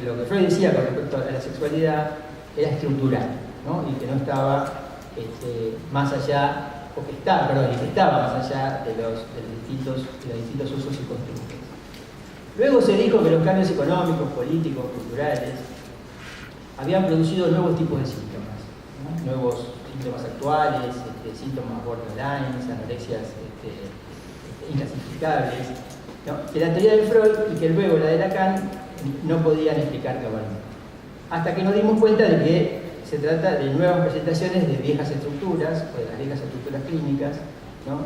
Speaker 3: lo que Freud decía con respecto a la sexualidad era estructural, ¿no? Y que no estaba más allá, o que estaba más allá de los distintos usos y costumbres. Luego se dijo que los cambios económicos, políticos, culturales habían producido nuevos tipos de síntomas, ¿no? Nuevos síntomas actuales, síntomas borderline, anorexias inclasificables, ¿no? Que la teoría de Freud y que luego la de Lacan no podían explicar cabalmente. Hasta que nos dimos cuenta de que se trata de nuevas presentaciones de viejas estructuras, o de las viejas estructuras clínicas, ¿no?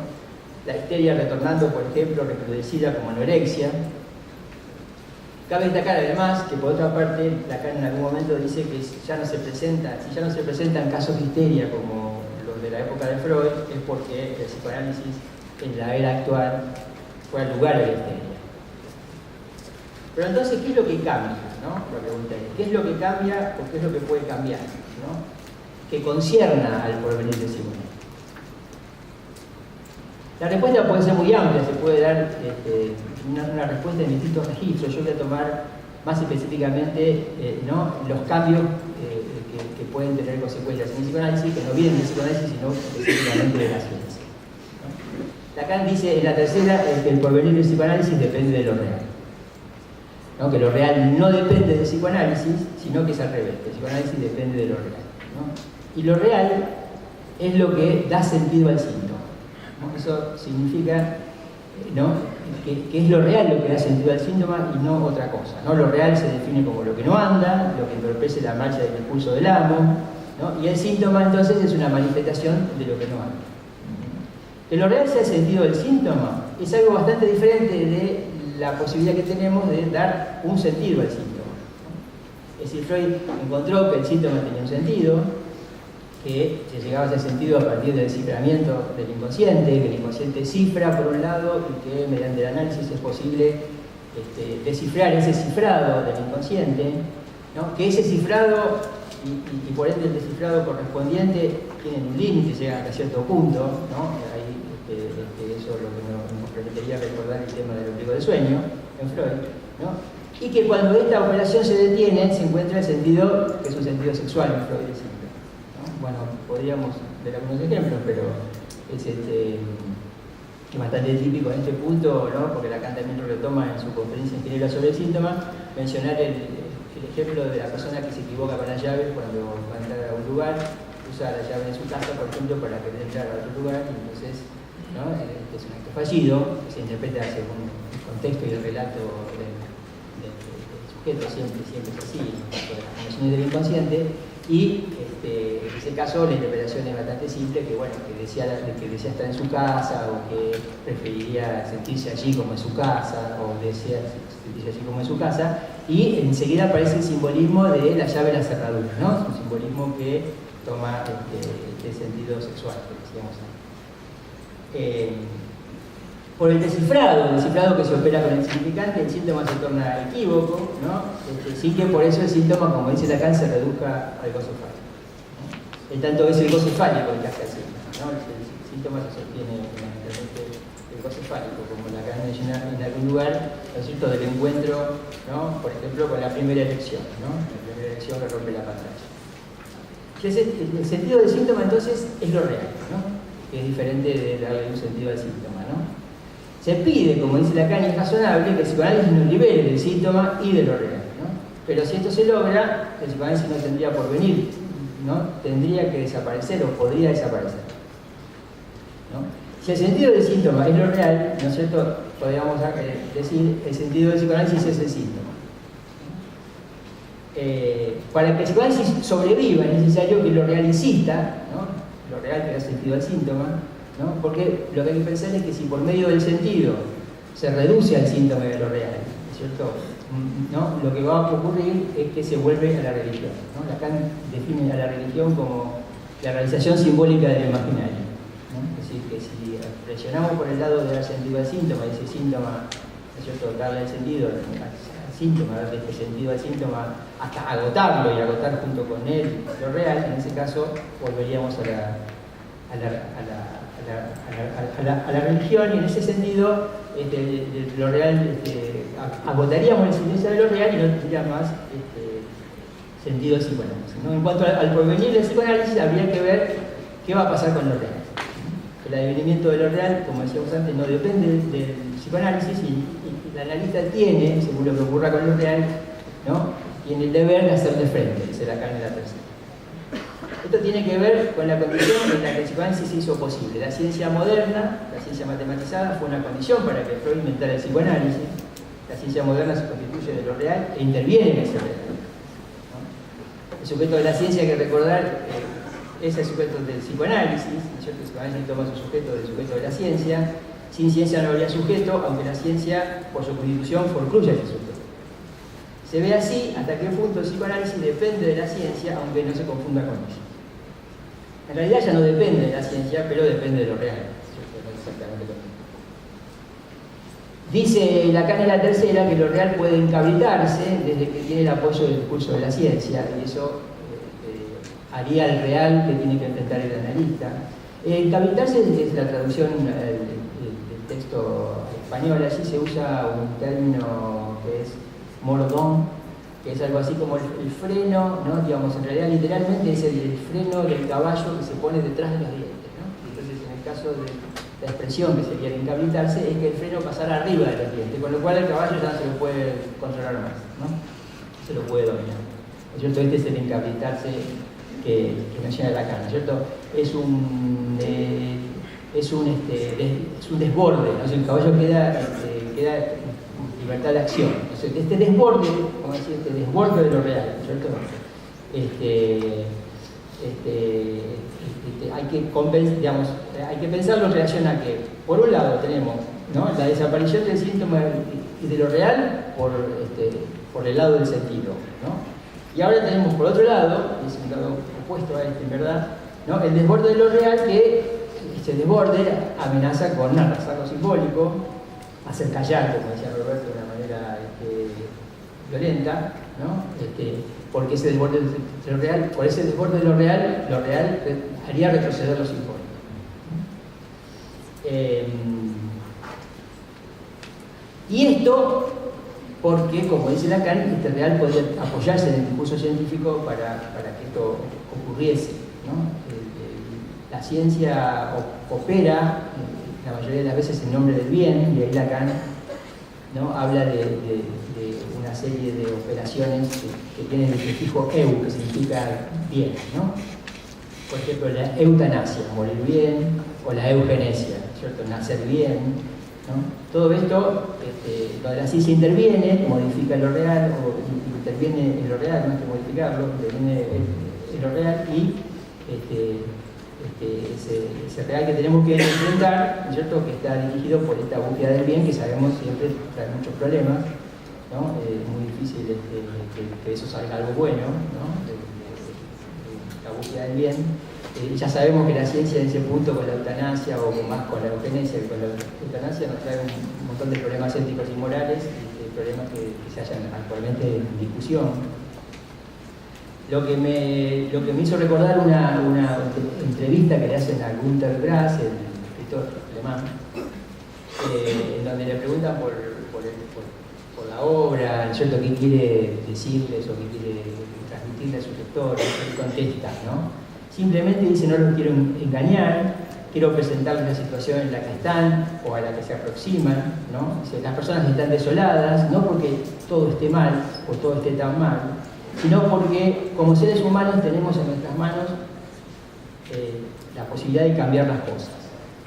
Speaker 3: La histeria retornando, por ejemplo, recrudecida como anorexia. Cabe destacar además que, por otra parte, Lacan en algún momento dice que si ya no se presentan casos de histeria como los de la época de Freud, es porque el psicoanálisis en la era actual fue al lugar de la histeria. Pero entonces, ¿qué es lo que cambia? ¿No? La pregunta es, ¿qué es lo que cambia o qué es lo que puede cambiar, ¿no? Que concierna al porvenir de Simón? La respuesta puede ser muy amplia, se puede dar una respuesta en distintos registros. Yo voy a tomar más específicamente ¿no? los cambios que pueden tener consecuencias en el psicoanálisis, que no vienen del psicoanálisis, sino específicamente de la ciencia, ¿no? Lacan dice en la tercera que el porvenir del psicoanálisis depende de lo real, ¿no? Que lo real no depende del psicoanálisis, sino que es al revés, que el psicoanálisis depende de lo real, ¿no? Y lo real es lo que da sentido al síntoma, ¿no? Eso significa, ¿no? que es lo real lo que da sentido al síntoma y no otra cosa, ¿no? Lo real se define como lo que no anda, lo que entorpece la marcha del impulso del amo, ¿no? Y el síntoma entonces es una manifestación de lo que no anda. Que lo real sea el sentido del síntoma es algo bastante diferente de la posibilidad que tenemos de dar un sentido al síntoma, ¿no? Es decir, Freud encontró que el síntoma tenía un sentido, que se llegaba a ese sentido a partir del desciframiento del inconsciente, que el inconsciente cifra por un lado y que mediante el análisis es posible descifrar ese cifrado del inconsciente, ¿no? Que ese cifrado y por ende el descifrado correspondiente tienen un límite, llegan hasta cierto punto, ¿no? Ahí eso es lo que nos permitiría recordar el tema del ombligo del sueño en Freud, ¿no? Y que cuando esta operación se detiene se encuentra el sentido, que es un sentido sexual en Freud, ¿no? Bueno, podríamos ver algunos ejemplos, pero es es bastante típico en este punto, ¿no? Porque Lacan también lo retoma en su conferencia en Ginebra sobre el síntoma, mencionar el ejemplo de la persona que se equivoca con la llave cuando va a entrar a un lugar, usa la llave en su casa, por ejemplo, para querer entrar a otro lugar, y entonces, ¿no? Es un acto fallido, que se interpreta según el contexto y el relato del sujeto, siempre es así, por las condiciones del inconsciente, y en ese caso la interpretación es bastante simple, que bueno, que desea estar en su casa, o que preferiría sentirse allí como en su casa, o desea sentirse allí como en su casa, y enseguida aparece el simbolismo de la llave en la cerradura, ¿no? Es un simbolismo que toma este sentido sexual, que decíamos antes. Por el descifrado que se opera con el significante, el síntoma se torna equívoco, ¿no? Sin que por eso el síntoma, como dice Lacan, se reduzca al gozo fálico, ¿no? En tanto es el gozo fálico el que hace el síntoma, ¿no? El síntoma se sostiene fundamentalmente el gozo fálico, como Lacan menciona en algún lugar, ¿no es cierto?, del encuentro, ¿no? Por ejemplo, con la primera elección, ¿no? La primera elección que rompe la pantalla. El sentido del síntoma entonces es lo real, ¿no? Que es diferente de darle un sentido al síntoma, ¿no? Se pide, como dice Lacan, y es razonable que el psicoanálisis nos libere del síntoma y de lo real, ¿no? Pero si esto se logra, el psicoanálisis no tendría por venir, ¿no? Tendría que desaparecer o podría desaparecer, ¿no? Si el sentido del síntoma es lo real, ¿no es cierto?, podríamos decir el sentido del psicoanálisis es el síntoma. Para que el psicoanálisis sobreviva es necesario que lo real insista, ¿no? Lo real que da sentido al síntoma, ¿no? Porque lo que hay que pensar es que si por medio del sentido se reduce al síntoma de lo real, ¿cierto?, ¿no?, lo que va a ocurrir es que se vuelve a la religión, ¿no? Lacan define a la religión como la realización simbólica del imaginario, ¿no? Es decir, que si presionamos por el lado de dar sentido al síntoma, y ese síntoma, ¿no es cierto?, darle el sentido al síntoma, darle este sentido al síntoma hasta agotarlo y agotar junto con él lo real, en ese caso volveríamos a la religión, y en ese sentido lo real, agotaríamos el silencio de lo real y no tendría más sentido psicoanálisis, ¿no? En cuanto al porvenir del psicoanálisis, habría que ver qué va a pasar con lo real. El advenimiento de lo real, como decíamos antes, no depende del psicoanálisis, y el analista tiene, según lo que ocurra con lo real, ¿no?, tiene el deber de hacerle frente, dice Lacan en la tercera. Esto tiene que ver con la condición en la que el psicoanálisis se hizo posible. La ciencia moderna, la ciencia matematizada, fue una condición para que Freud inventara el psicoanálisis. La ciencia moderna se constituye de lo real e interviene en ese real, ¿no? El sujeto de la ciencia, hay que recordar, es el sujeto del psicoanálisis, ¿no es cierto? El psicoanálisis toma su sujeto del sujeto de la ciencia. Sin ciencia no habría sujeto, aunque la ciencia, por su constitución, forcluye ese sujeto. Se ve así hasta qué punto el psicoanálisis depende de la ciencia, aunque no se confunda con ella. En realidad ya no depende de la ciencia, pero depende de lo real, ¿cierto? No exactamente lo mismo. Dice Lacan en la tercera que lo real puede encabritarse desde que tiene el apoyo del discurso de la ciencia, y eso haría el real que tiene que enfrentar el analista. Encabritarse es la traducción del texto español. Allí se usa un término que es mordón, que es algo así como el freno, ¿no? Digamos, en realidad literalmente es el freno del caballo que se pone detrás de los dientes, ¿no? Entonces, en el caso de la expresión que sería el encabritarse, es que el freno pasara arriba de los dientes, con lo cual el caballo ya no se lo puede controlar más, ¿no? Se lo puede dominar, ¿no es cierto? Este es el encabritarse que menciona Lacan, ¿no es cierto? Es un desborde, ¿no? El caballo queda libertad de acción. Entonces, este desborde, como decir, este desborde de lo real, ¿no es cierto? Hay que pensarlo en relación a que, por un lado, tenemos, ¿no?, la desaparición del síntoma y de lo real por el lado del sentido, ¿no? Y ahora tenemos, por otro lado, y es un lado opuesto a este, en verdad, ¿no?, el desborde de lo real, que ese desborde amenaza con arrasar lo simbólico, hacer callar, como decía Roberto, de una manera violenta, ¿no? Porque ese desborde de lo real, por ese desborde de lo real haría retroceder lo simbólico. Y esto porque, como dice Lacan, este real podría apoyarse en el discurso científico para que esto ocurriese, ¿no? La ciencia opera, la mayoría de las veces en nombre del bien, y ahí Lacan, ¿no?, habla de una serie de operaciones que tienen el prefijo eu, que significa bien, ¿no? Por ejemplo, la eutanasia, morir bien, o la eugenesia, ¿cierto?, nacer bien, ¿no? Todo esto, donde la ciencia interviene, modifica lo real, o interviene en lo real, más que modificarlo, interviene en lo real, y ese real que tenemos que enfrentar, ¿cierto?, que está dirigido por esta búsqueda del bien, que sabemos siempre trae muchos problemas, ¿no? Es muy difícil que eso salga algo bueno, ¿no?, de la búsqueda del bien. Ya sabemos que la ciencia en ese punto, con la eutanasia o más con la eugenesia que con la eutanasia, nos trae un montón de problemas éticos y morales, y problemas que se hallan actualmente en discusión. Lo que me hizo recordar una entrevista que le hacen a Günter Grass, el escritor alemán, en donde le preguntan por la obra, ¿cierto?, qué quiere decirles o qué quiere transmitirle a sus lectores, y contesta, ¿no? Simplemente dice: no los quiero engañar, quiero presentarles la situación en la que están o a la que se aproximan, ¿no? Dice, las personas están desoladas, no porque todo esté mal o todo esté tan mal, sino porque como seres humanos tenemos en nuestras manos la posibilidad de cambiar las cosas,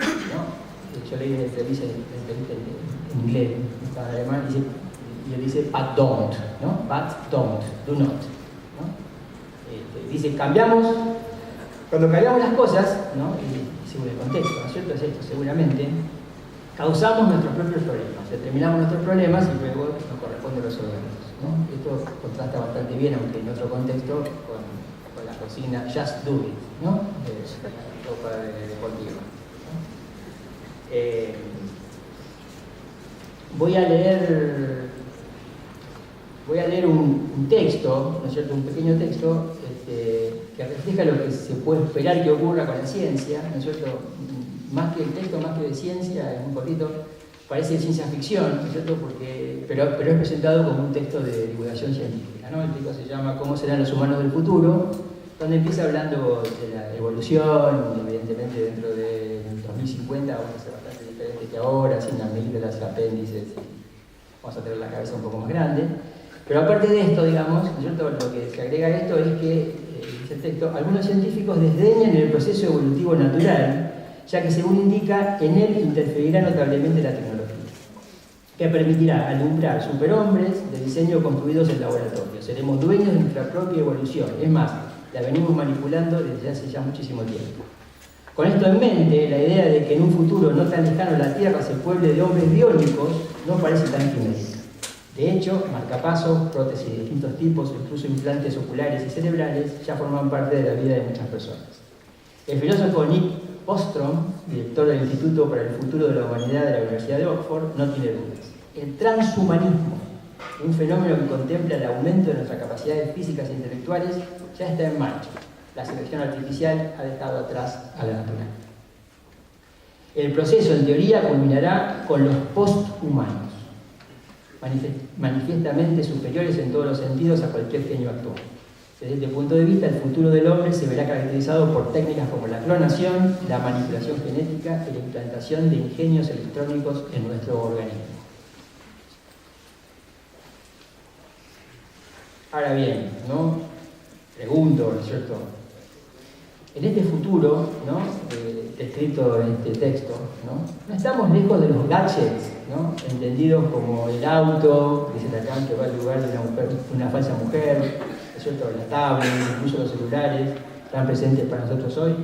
Speaker 3: ¿no? Yo leí la entrevista en inglés, en alemán, y él dice but don't, ¿no? But don't, do not, ¿no? Dice, cambiamos, cuando cambiamos las cosas, ¿no?, y según el contexto, ¿no es cierto?, es esto, seguramente, causamos nuestros propios problemas, determinamos nuestros problemas y luego nos corresponde resolverlos, ¿no? Esto contrasta bastante bien, aunque en otro contexto, con la consigna just do it, ¿no?, de la Copa Deportiva, ¿no? Voy a leer un texto, ¿no es cierto?, un pequeño texto que refleja lo que se puede esperar que ocurra con la ciencia, ¿no es cierto? Más que el texto, más que de ciencia, es un poquito, parece de ciencia ficción, ¿no es cierto?, pero es presentado como un texto de divulgación científica, ¿no? El texto se llama ¿Cómo serán los humanos del futuro?, donde empieza hablando de la evolución, evidentemente dentro de 2050 vamos a ser bastante diferentes que ahora, sin amígdalas, apéndices, vamos a tener la cabeza un poco más grande. Pero aparte de esto, digamos, ¿no es cierto?, lo que se agrega a esto es que, dice el texto, algunos científicos desdeñan el proceso evolutivo natural, ya que según indica, en él interferirá notablemente la tecnología, que permitirá alumbrar superhombres de diseño construidos en laboratorio. Seremos dueños de nuestra propia evolución, es más, la venimos manipulando desde hace ya muchísimo tiempo. Con esto en mente, la idea de que en un futuro no tan lejano la Tierra se pueble de hombres biónicos no parece tan quimérica. De hecho, marcapasos, prótesis de distintos tipos, incluso implantes oculares y cerebrales, ya forman parte de la vida de muchas personas. El filósofo Nick Bostrom, director del Instituto para el Futuro de la Humanidad de la Universidad de Oxford, no tiene dudas. El transhumanismo, un fenómeno que contempla el aumento de nuestras capacidades físicas e intelectuales, ya está en marcha. La selección artificial ha dejado atrás a la naturaleza. El proceso, en teoría, culminará con los posthumanos, manifiestamente superiores en todos los sentidos a cualquier genio actual. Desde este punto de vista, el futuro del hombre se verá caracterizado por técnicas como la clonación, la manipulación genética y la implantación de ingenios electrónicos en nuestro organismo. Ahora bien, ¿no?, pregunto, ¿no es cierto?, en este futuro, ¿no?, descrito en este texto, ¿no estamos lejos de los gadgets, ¿no?, entendidos como el auto, dice Lacan, que va al lugar de una falsa mujer, ¿no es cierto?, la tablet, incluso los celulares, están presentes para nosotros hoy.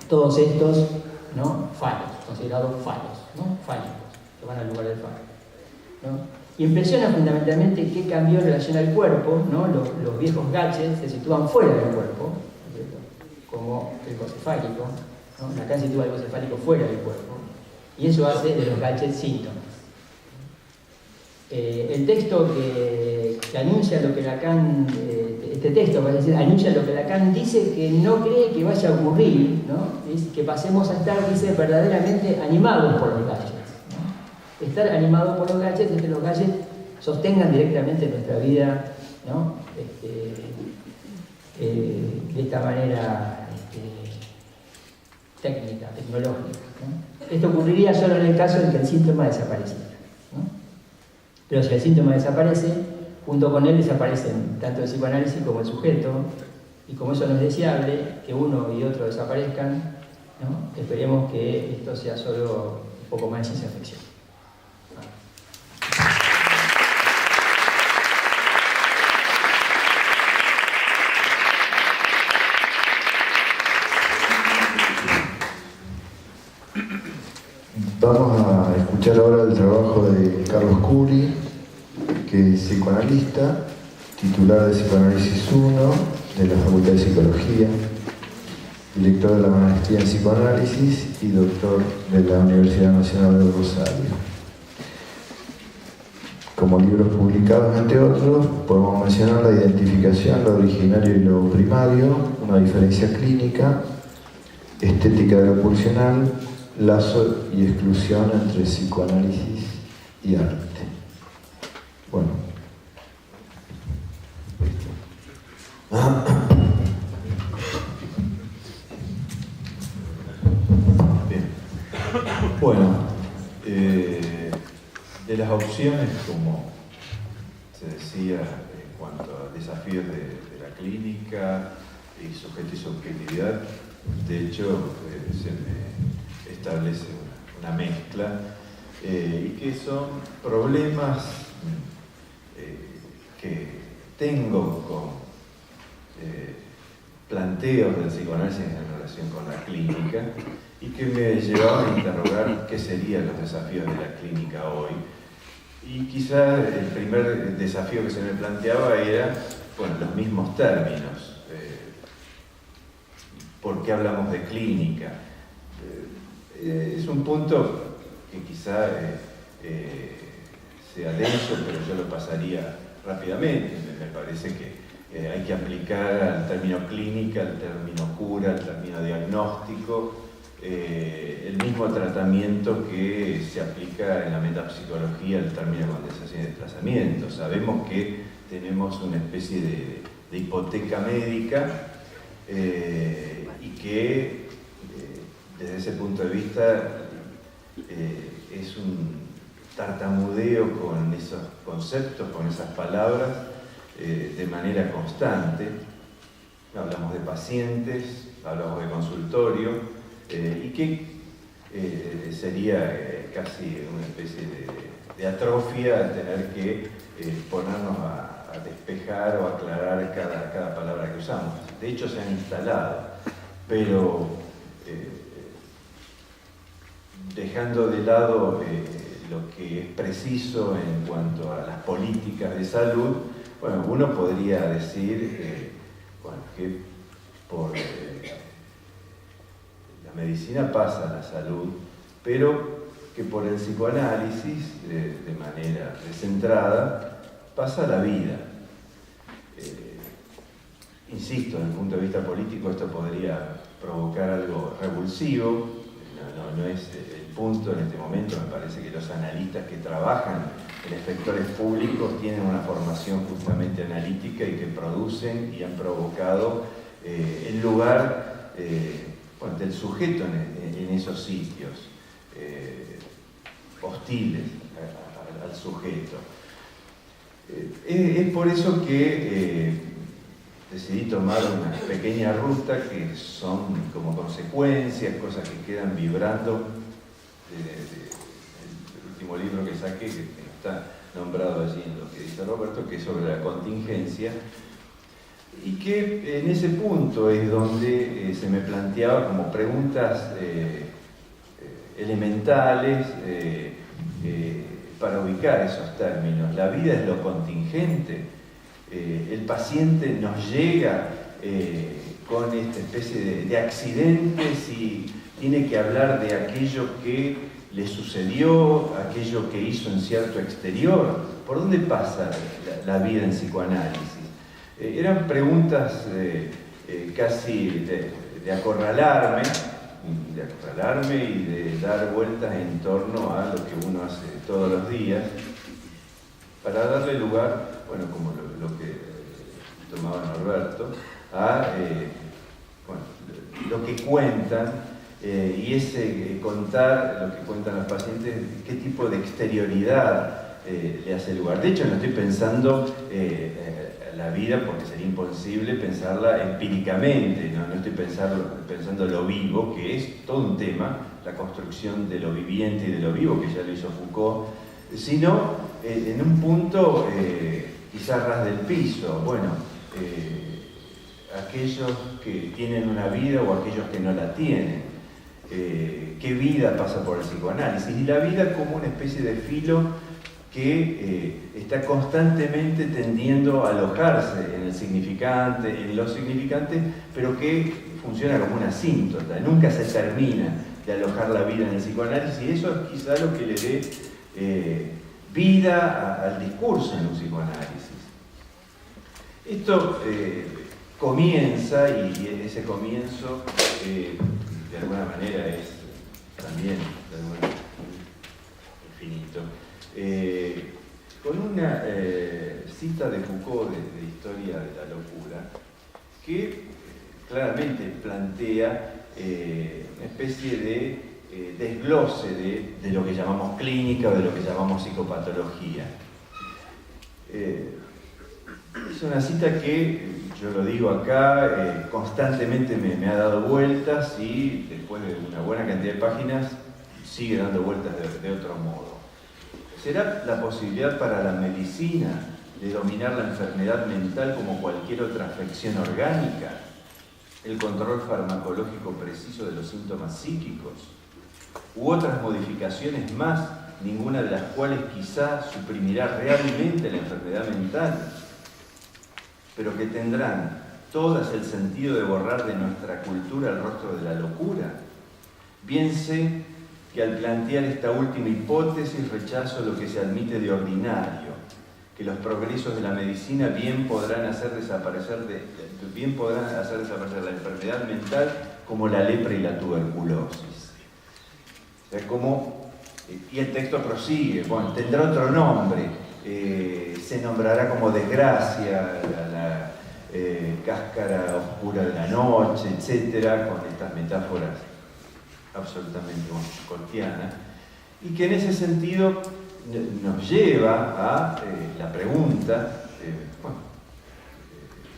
Speaker 3: Todos estos, ¿no?, fallos, considerados fallos, ¿no?, fálicos, que van al lugar del fallo, ¿no? Impresiona fundamentalmente qué cambió en relación al cuerpo, ¿no? Los viejos gadgets se sitúan fuera del cuerpo, ¿cierto?, como el gocefálico, ¿no? Lacan sitúa el gocefálico fuera del cuerpo, y eso hace de los gadgets síntomas. El texto que anuncia lo que Lacan, este texto, es decir, anuncia lo que Lacan dice que no cree que vaya a ocurrir, ¿no?, es que pasemos a estar, dice, verdaderamente animados por los gadgets. Estar animado por los gadgets es que los gadgets sostengan directamente nuestra vida, ¿no?, de esta manera técnica, tecnológica, ¿no? Esto ocurriría solo en el caso en que el síntoma desapareciera, ¿no? Pero si el síntoma desaparece, junto con él desaparecen tanto el psicoanálisis como el sujeto, y como eso no es deseable, que uno y otro desaparezcan, ¿no? Esperemos que esto sea solo un poco más de ciencia ficción.
Speaker 1: Vamos a escuchar ahora el trabajo de Carlos Curi, que es psicoanalista, titular de Psicoanálisis 1 de la Facultad de Psicología, director de la maestría en psicoanálisis y doctor de la Universidad Nacional de Rosario. Como libros publicados, entre otros, podemos mencionar La identificación, lo originario y lo primario, una diferencia clínica, Estética de lo pulsional, lazo y exclusión entre psicoanálisis y arte. Bueno.
Speaker 4: Bien. Bueno, de las opciones, como se decía, en cuanto a desafíos de la clínica y sujeto y subjetividad, de hecho, se me establece una mezcla y que son problemas que tengo con planteos del psicoanálisis en relación con la clínica y que me llevaban a interrogar qué serían los desafíos de la clínica hoy. Y quizá el primer desafío que se me planteaba era, bueno, los mismos términos. ¿Por qué hablamos de clínica? Es un punto que quizá sea denso, pero yo lo pasaría rápidamente. Me parece que hay que aplicar al término clínica, al término cura, al término diagnóstico, el mismo tratamiento que se aplica en la metapsicología al término condensación y desplazamiento. Sabemos que tenemos una especie de hipoteca médica y que desde ese punto de vista es un tartamudeo con esos conceptos, con esas palabras, de manera constante. Hablamos de pacientes, hablamos de consultorio, y que sería casi una especie de atrofia tener que ponernos a despejar o aclarar cada palabra que usamos. De hecho, se han instalado, pero dejando de lado lo que es preciso en cuanto a las políticas de salud, bueno, uno podría decir bueno, que por la medicina pasa la salud, pero que por el psicoanálisis, de manera descentrada, pasa la vida. Insisto, desde el punto de vista político esto podría provocar algo revulsivo, no es el punto en este momento. Me parece que los analistas que trabajan en efectores públicos tienen una formación justamente analítica y que producen y han provocado el lugar bueno, del sujeto en esos sitios hostiles al sujeto. Es por eso que decidí tomar una pequeña ruta que son como consecuencias, cosas que quedan vibrando del último libro que saqué, que está nombrado allí en lo que dice Roberto, que es sobre la contingencia, y que en ese punto es donde se me planteaba como preguntas elementales para ubicar esos términos. La vida es lo contingente. El paciente nos llega con esta especie de accidentes y tiene que hablar de aquello que le sucedió, aquello que hizo en cierto exterior. ¿Por dónde pasa la vida en psicoanálisis? Eran preguntas casi de acorralarme y de dar vueltas en torno a lo que uno hace todos los días, para darle lugar, bueno, como lo que tomaba Norberto, a bueno, lo que cuentan y es contar lo que cuentan los pacientes, qué tipo de exterioridad le hace lugar. De hecho, no estoy pensando la vida, porque sería imposible pensarla empíricamente, no estoy pensando lo vivo, que es todo un tema, la construcción de lo viviente y de lo vivo, que ya lo hizo Foucault, sino en un punto quizás ras del piso, bueno, aquellos que tienen una vida o aquellos que no la tienen, qué vida pasa por el psicoanálisis, y la vida como una especie de filo que está constantemente tendiendo a alojarse en el significante, en los significantes, pero que funciona como una asíntota, nunca se termina de alojar la vida en el psicoanálisis, y eso es quizá lo que le dé vida al discurso en un psicoanálisis. Esto comienza, y ese comienzo de alguna manera es también infinito, con una cita de Foucault de Historia de la Locura, que claramente plantea una especie de desglose de lo que llamamos clínica o de lo que llamamos psicopatología. Es una cita que, yo lo digo acá, constantemente me ha dado vueltas, y después de una buena cantidad de páginas sigue dando vueltas de otro modo. ¿Será la posibilidad para la medicina de dominar la enfermedad mental como cualquier otra afección orgánica? ¿El control farmacológico preciso de los síntomas psíquicos? ¿U otras modificaciones más, ninguna de las cuales quizá suprimirá realmente la enfermedad mental, pero que tendrán todas el sentido de borrar de nuestra cultura el rostro de la locura? Bien sé que al plantear esta última hipótesis rechazo lo que se admite de ordinario, que los progresos de la medicina bien podrán hacer desaparecer la enfermedad mental como la lepra y la tuberculosis. O sea, y el texto prosigue, bueno, tendrá otro nombre, se nombrará como desgracia, la cáscara oscura de la noche, etcétera, con estas metáforas absolutamente Foucaultiana, y que en ese sentido nos lleva a la pregunta,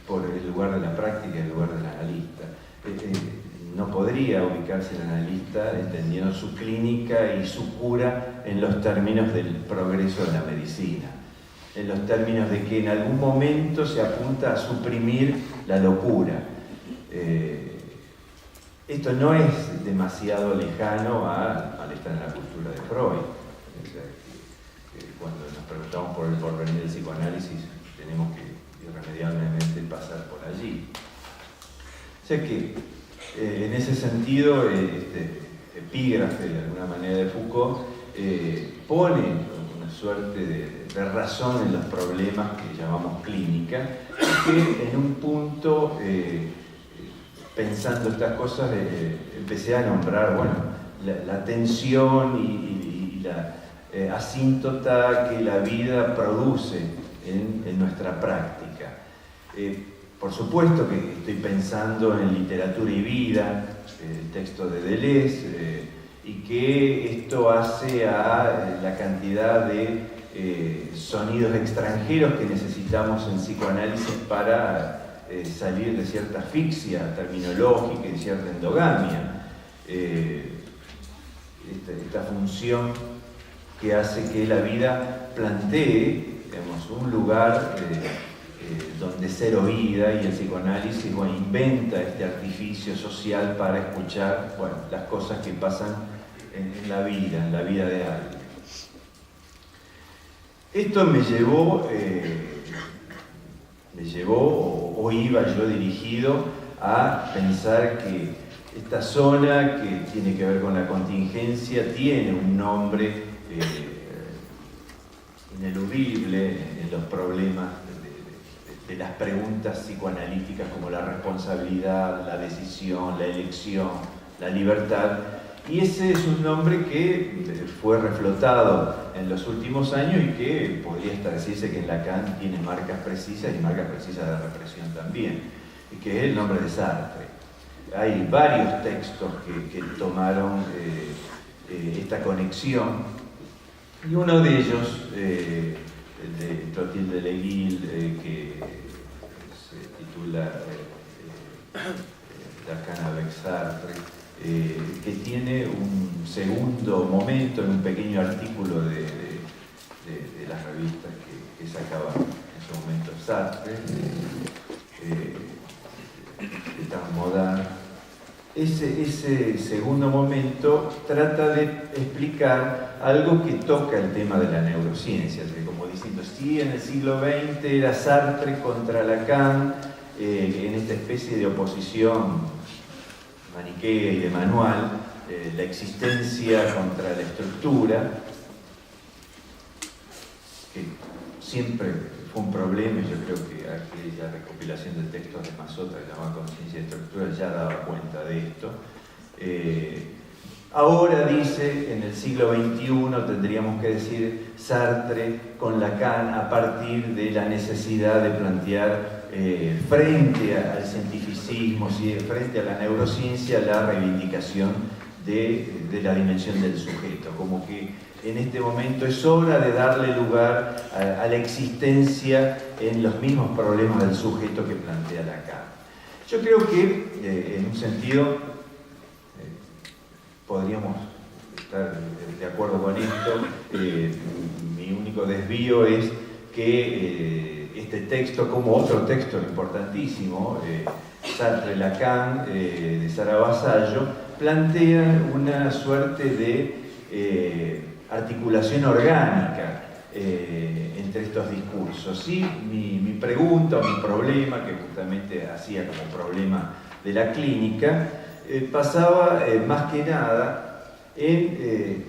Speaker 4: por el lugar de la práctica y el lugar del analista. No podría ubicarse el analista entendiendo su clínica y su cura en los términos del progreso de la medicina, en los términos de que en algún momento se apunta a suprimir la locura. Esto no es demasiado lejano al estar en la cultura de Freud. O sea, que cuando nos preguntamos por el porvenir del psicoanálisis, tenemos que irremediablemente pasar por allí. O sea que, en ese sentido, este epígrafe de alguna manera de Foucault pone una suerte de razón en los problemas que llamamos clínica, que en un punto, pensando estas cosas, empecé a nombrar, bueno, la tensión y la asíntota que la vida produce en nuestra práctica. Por supuesto que estoy pensando en Literatura y Vida, el texto de Deleuze, y que esto hace a la cantidad de sonidos extranjeros que necesitamos en psicoanálisis para salir de cierta asfixia terminológica y de cierta endogamia. Esta función que hace que la vida plantee, digamos, un lugar donde ser oída, y el psicoanálisis, bueno, inventa este artificio social para escuchar, bueno, las cosas que pasan en la vida de alguien. Esto me llevó o iba yo dirigido a pensar que esta zona que tiene que ver con la contingencia tiene un nombre ineludible en los problemas de las preguntas psicoanalíticas, como la responsabilidad, la decisión, la elección, la libertad. Y ese es un nombre que fue reflotado en los últimos años y que podría decirse que en Lacan tiene marcas precisas y marcas precisas de represión también, y que es el nombre de Sartre. hay varios textos que tomaron esta conexión, y uno de ellos, el de Clotilde Leguil, que se titula Lacan avec Sartre, que tiene un segundo momento en un pequeño artículo de las revistas que sacaba en su momento Sartre, de Tarmodin. Ese segundo momento trata de explicar algo que toca el tema de la neurociencia, como diciendo, si en el siglo XX era Sartre contra Lacan, en esta especie de oposición maniquea y de manual, la existencia contra la estructura, que siempre fue un problema, y yo creo que aquella recopilación de textos de Mazzotta, llamada Conciencia y Estructura, ya daba cuenta de esto. Ahora dice, en el siglo XXI tendríamos que decir Sartre con Lacan a partir de la necesidad de plantear frente al cientificismo, frente a la neurociencia, la reivindicación de la dimensión del sujeto, como que en este momento es hora de darle lugar a la existencia en los mismos problemas del sujeto que plantea Lacan. Yo creo que, en un sentido, podríamos estar de acuerdo con esto. Mi único desvío es que este texto, como otro texto importantísimo, Sartre-Lacan, de Sara Vasallo, plantean una suerte de articulación orgánica entre estos discursos. ¿Sí? Mi pregunta o mi problema, que justamente hacía como problema de la clínica, pasaba más que nada en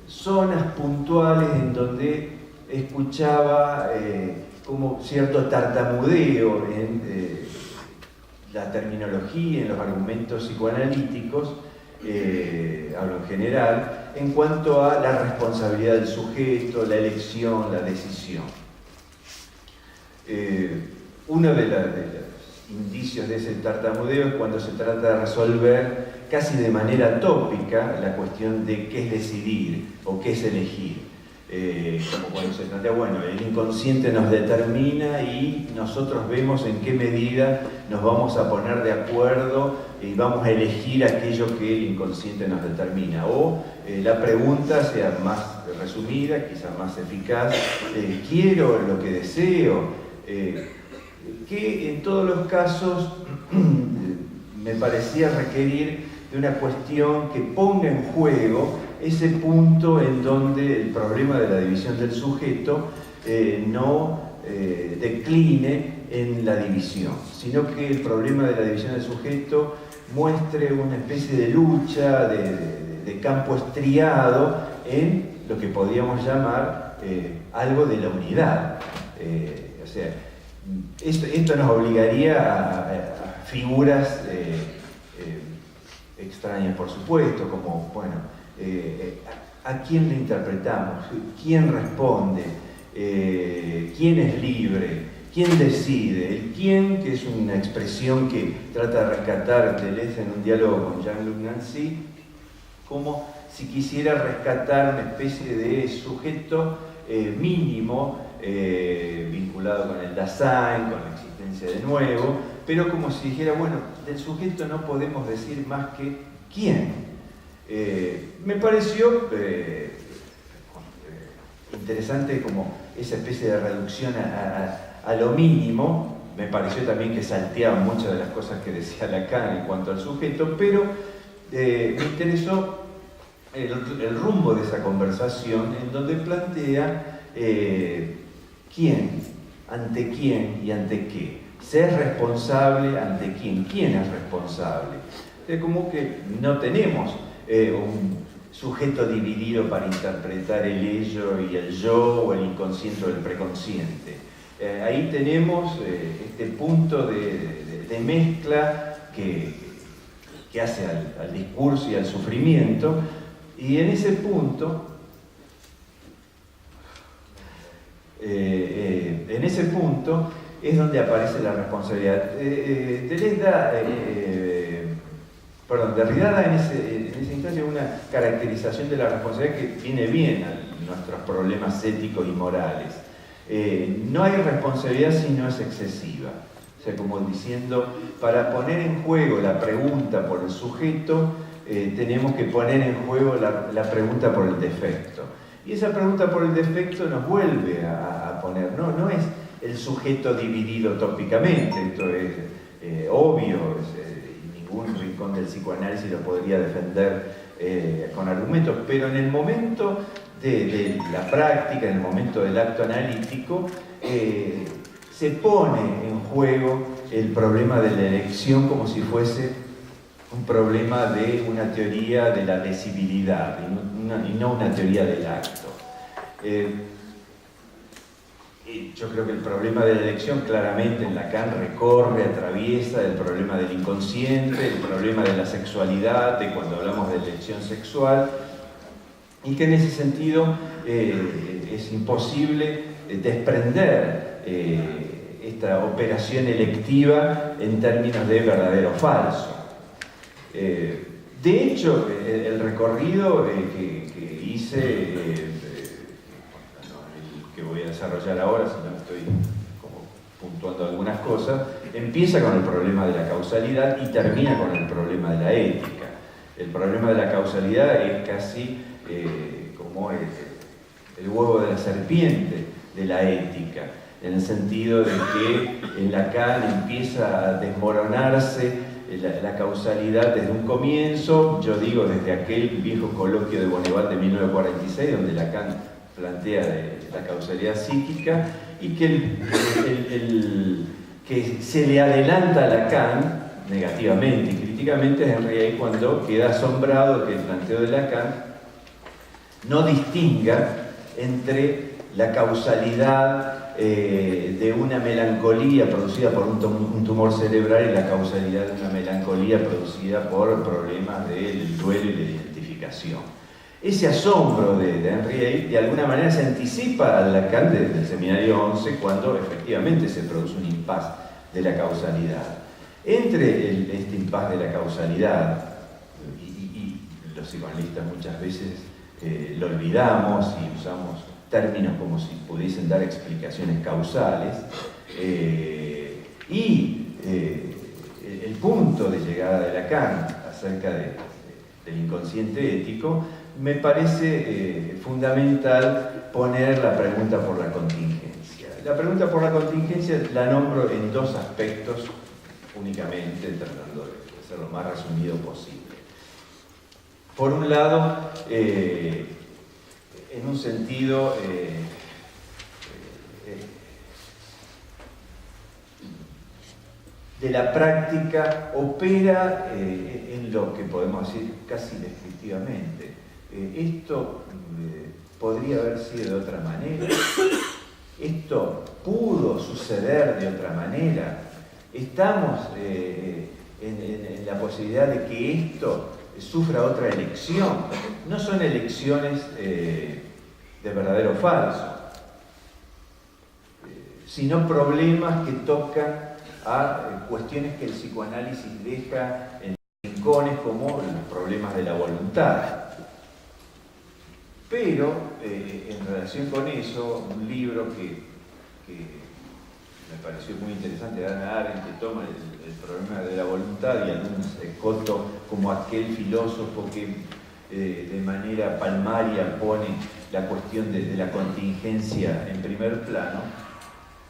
Speaker 4: zonas puntuales en donde escuchaba como cierto tartamudeo en la terminología, en los argumentos psicoanalíticos, hablo en general, en cuanto a la responsabilidad del sujeto, la elección, la decisión. Uno de los indicios de ese tartamudeo es cuando se trata de resolver casi de manera tópica la cuestión de qué es decidir o qué es elegir. Como cuando se plantea, bueno, el inconsciente nos determina y nosotros vemos en qué medida nos vamos a poner de acuerdo y vamos a elegir aquello que el inconsciente nos determina. O la pregunta sea más resumida, quizás más eficaz, ¿quiero lo que deseo? Que en todos los casos me parecía requerir de una cuestión que ponga en juego ese punto en donde el problema de la división del sujeto no decline en la división, sino que el problema de la división del sujeto muestre una especie de lucha, de campo estriado en lo que podríamos llamar algo de la unidad. O sea, esto nos obligaría a figuras extrañas, por supuesto, como, bueno, ¿a quién le interpretamos? ¿Quién responde? ¿Quién es libre? ¿Quién decide? El quién, que es una expresión que trata de rescatar Deleuze en un diálogo con Jean-Luc Nancy, como si quisiera rescatar una especie de sujeto mínimo vinculado con el Dasein, con la existencia de nuevo, pero como si dijera, bueno, del sujeto no podemos decir más que quién. Me pareció interesante como esa especie de reducción a lo mínimo. Me pareció también que salteaban muchas de las cosas que decía Lacan en cuanto al sujeto, pero me interesó el rumbo de esa conversación en donde plantea quién, ante quién y ante qué. ¿Se es responsable ante quién? ¿Quién es responsable? Es como que no tenemos un sujeto dividido para interpretar el ello y el yo o el inconsciente o el preconsciente. Ahí tenemos este punto de mezcla que hace al discurso y al sufrimiento, y en ese punto es donde aparece la responsabilidad. Deleuze da perdón, Derrida da en ese instancia una caracterización de la responsabilidad que viene bien a nuestros problemas éticos y morales. No hay responsabilidad si no es excesiva. O sea, como diciendo, para poner en juego la pregunta por el sujeto, tenemos que poner en juego la pregunta por el defecto. Y esa pregunta por el defecto nos vuelve a poner, no es el sujeto dividido tópicamente, esto es obvio, ningún rincón del psicoanálisis lo podría defender con argumentos, pero en el momento de la práctica, en el momento del acto analítico, se pone en juego el problema de la elección como si fuese un problema de una teoría de la decibilidad y no una teoría del acto. Yo creo que el problema de la elección claramente en Lacan recorre, atraviesa el problema del inconsciente, el problema de la sexualidad, de cuando hablamos de elección sexual, y que en ese sentido es imposible desprender esta operación electiva en términos de verdadero o falso. De hecho, el recorrido que hice, que voy a desarrollar ahora, si no estoy como puntuando algunas cosas, empieza con el problema de la causalidad y termina con el problema de la ética. El problema de la causalidad es casi como el huevo de la serpiente de la ética, en el sentido de que en Lacan empieza a desmoronarse la causalidad desde un comienzo, yo digo desde aquel viejo coloquio de Bonneval de 1946, donde Lacan plantea la causalidad psíquica, y que que se le adelanta a Lacan negativamente y críticamente es Henri Ey cuando queda asombrado que el planteo de Lacan no distinga entre la causalidad de una melancolía producida por un tumor cerebral y la causalidad de una melancolía producida por problemas del duelo y la identificación. Ese asombro de Henri Ey de alguna manera se anticipa al Lacan del Seminario 11 cuando efectivamente se produce un impas de la causalidad. Entre este impas de la causalidad, y los psicoanalistas muchas veces lo olvidamos y usamos términos como si pudiesen dar explicaciones causales, y el punto de llegada de Lacan acerca del inconsciente ético, me parece fundamental poner la pregunta por la contingencia. La pregunta por la contingencia la nombro en dos aspectos únicamente, tratando de ser lo más resumido posible. Por un lado, en un sentido de la práctica, opera en lo que podemos decir casi descriptivamente. Esto podría haber sido de otra manera, esto pudo suceder de otra manera, estamos en la posibilidad de que esto sufra otra elección. No son elecciones de verdadero o falso, sino problemas que tocan a cuestiones que el psicoanálisis deja en rincones como los problemas de la voluntad. Pero, en relación con eso, un libro que me pareció muy interesante de Hannah Arendt, que toma el problema de la voluntad y algunos Coto como aquel filósofo que de manera palmaria pone la cuestión de la contingencia en primer plano,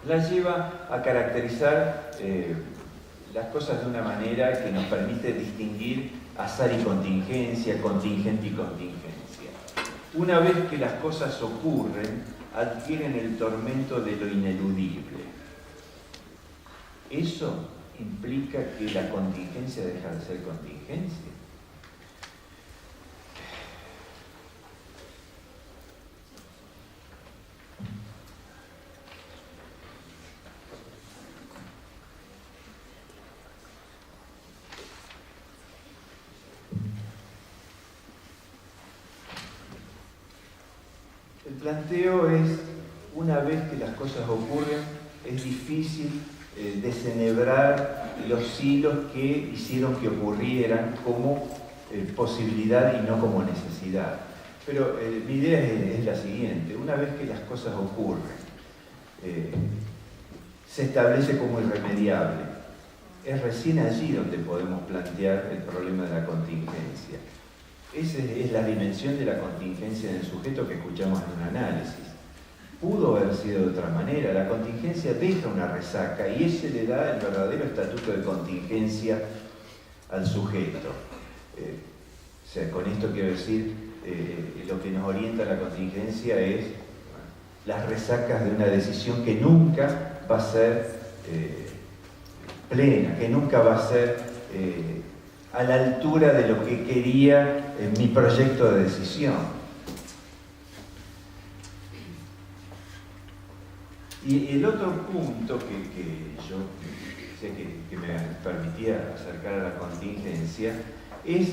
Speaker 4: la lleva a caracterizar las cosas de una manera que nos permite distinguir azar y contingencia, contingente y contingencia. Una vez que las cosas ocurren, adquieren el tormento de lo ineludible. ¿Eso implica que la contingencia deja de ser contingencia? El planteo es, una vez que las cosas ocurren, es difícil desenhebrar los hilos que hicieron que ocurrieran como posibilidad y no como necesidad. Pero mi idea es la siguiente: una vez que las cosas ocurren, se establece como irremediable. Es recién allí donde podemos plantear el problema de la contingencia. Esa es la dimensión de la contingencia en el sujeto que escuchamos en un análisis. Pudo haber sido de otra manera. La contingencia deja una resaca y ese le da el verdadero estatuto de contingencia al sujeto. O sea, con esto quiero decir, lo que nos orienta a la contingencia es las resacas de una decisión que nunca va a ser plena, que nunca va a ser a la altura de lo que quería mi proyecto de decisión. Y el otro punto que yo sé que me permitía acercar a la contingencia es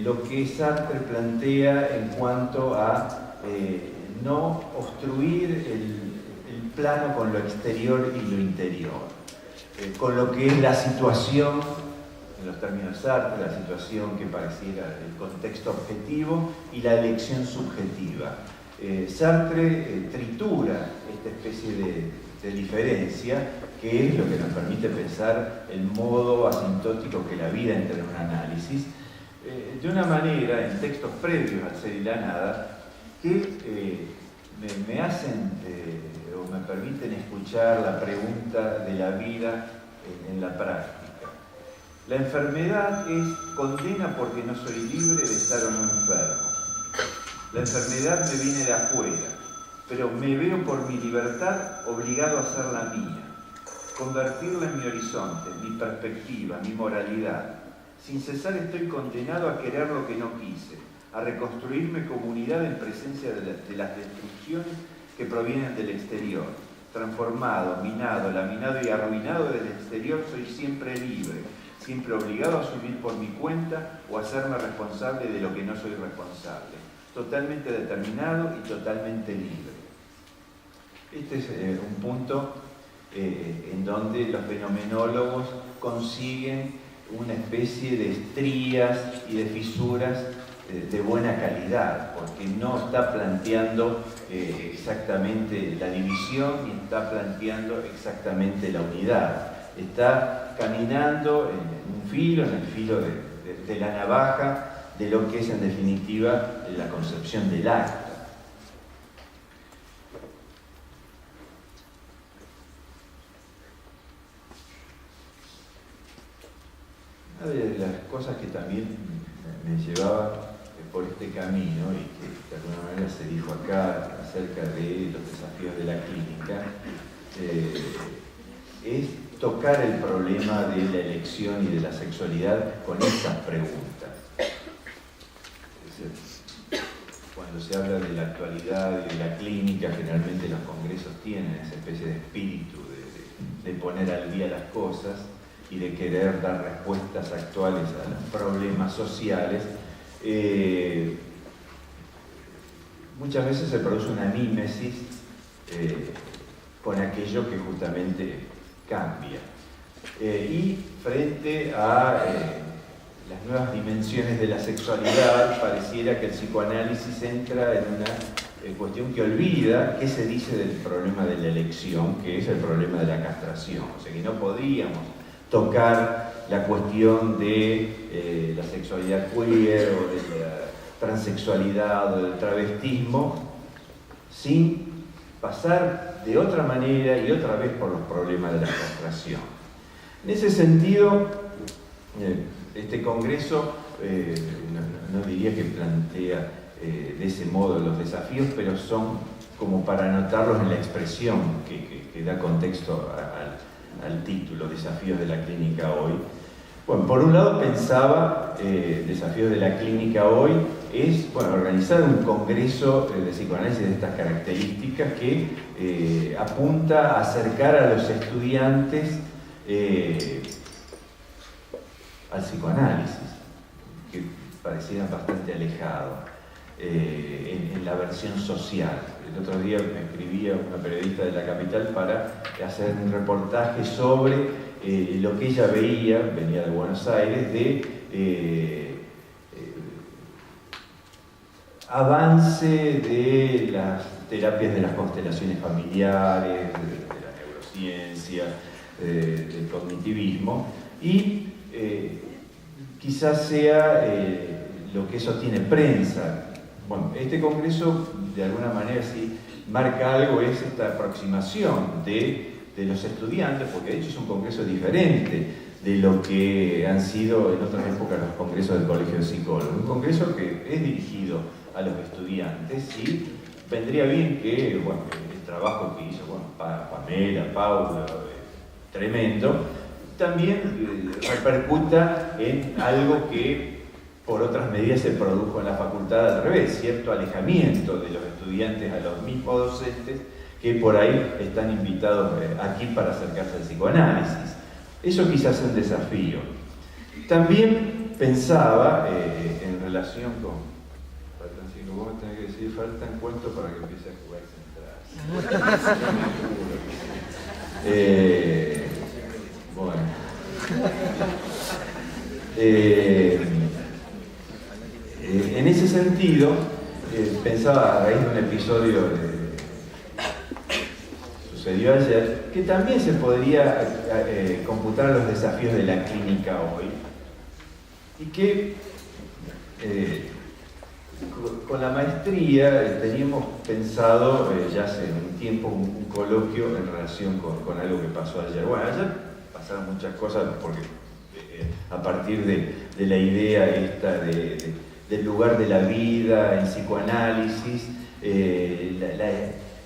Speaker 4: lo que Sartre plantea en cuanto a no obstruir el plano con lo exterior y lo interior, con lo que es la situación, en los términos de Sartre, la situación que pareciera el contexto objetivo y la elección subjetiva. Sartre tritura esta especie de diferencia, que es lo que nos permite pensar el modo asintótico que la vida entra en un análisis, de una manera, en textos previos al Ser y la Nada, que me hacen o me permiten escuchar la pregunta de la vida en la práctica. La enfermedad es condena porque no soy libre de estar o no enfermo. La enfermedad me viene de afuera, pero me veo por mi libertad obligado a hacer la mía, convertirla en mi horizonte, mi perspectiva, mi moralidad. Sin cesar estoy condenado a querer lo que no quise, a reconstruirme como unidad en presencia de las destrucciones que provienen del exterior. Transformado, minado, laminado y arruinado del exterior, soy siempre libre, siempre obligado a asumir por mi cuenta o a hacerme responsable de lo que no soy responsable. Totalmente determinado y totalmente libre. Este es un punto en donde los fenomenólogos consiguen una especie de estrías y de fisuras de buena calidad, porque no está planteando exactamente la división ni está planteando exactamente la unidad. Está caminando en el filo de la navaja, de lo que es en definitiva la concepción del acto. Una de las cosas que también me llevaba por este camino y que de alguna manera se dijo acá acerca de los desafíos de la clínica es tocar el problema de la elección y de la sexualidad con estas preguntas. Cuando se habla de la actualidad y de la clínica, generalmente los congresos tienen esa especie de espíritu de poner al día las cosas y de querer dar respuestas actuales a los problemas sociales. Muchas veces se produce una mímesis con aquello que justamente cambia. Y frente a las nuevas dimensiones de la sexualidad, pareciera que el psicoanálisis entra en una cuestión que olvida qué se dice del problema de la elección, que es el problema de la castración. O sea, que no podíamos tocar la cuestión de la sexualidad queer o de la transexualidad o del travestismo sin pasar de otra manera y otra vez por los problemas de la castración. En ese sentido, este congreso no diría que plantea de ese modo los desafíos, pero son como para anotarlos en la expresión que da contexto al título, Desafíos de la Clínica Hoy. Bueno, por un lado pensaba, Desafíos de la Clínica Hoy es organizar un congreso de psicoanálisis de estas características que apunta a acercar a los estudiantes al psicoanálisis, que parecieran bastante alejados en la versión social. el otro día me escribía una periodista de La Capital para hacer un reportaje sobre lo que ella veía, venía de Buenos Aires, de avance de las terapias de las constelaciones familiares, de la neurociencia, del cognitivismo, y quizás sea lo que eso tiene prensa. Bueno, este congreso de alguna manera sí marca algo, es esta aproximación de los estudiantes, porque de hecho es un congreso diferente de lo que han sido en otras épocas los congresos del Colegio de Psicólogos. Un congreso que es dirigido a los estudiantes y vendría bien que, bueno, el trabajo que hizo, bueno, Pamela, Paula, tremendo, también repercuta en algo que por otras medidas se produjo en la facultad al revés, cierto alejamiento de los estudiantes a los mismos docentes que por ahí están invitados aquí para acercarse al psicoanálisis. Eso quizás es un desafío. También pensaba en relación con... ¿Cómo tenés que decir? Faltan cuentos para que empiece a jugar central. Bueno. En ese sentido, pensaba a raíz de un episodio sucedió ayer, que también se podría computar los desafíos de la clínica hoy, y que con la maestría teníamos pensado ya hace un tiempo un coloquio en relación con algo que pasó ayer. Bueno, ayer pasaron muchas cosas porque a partir de la idea esta del lugar de la vida en psicoanálisis, la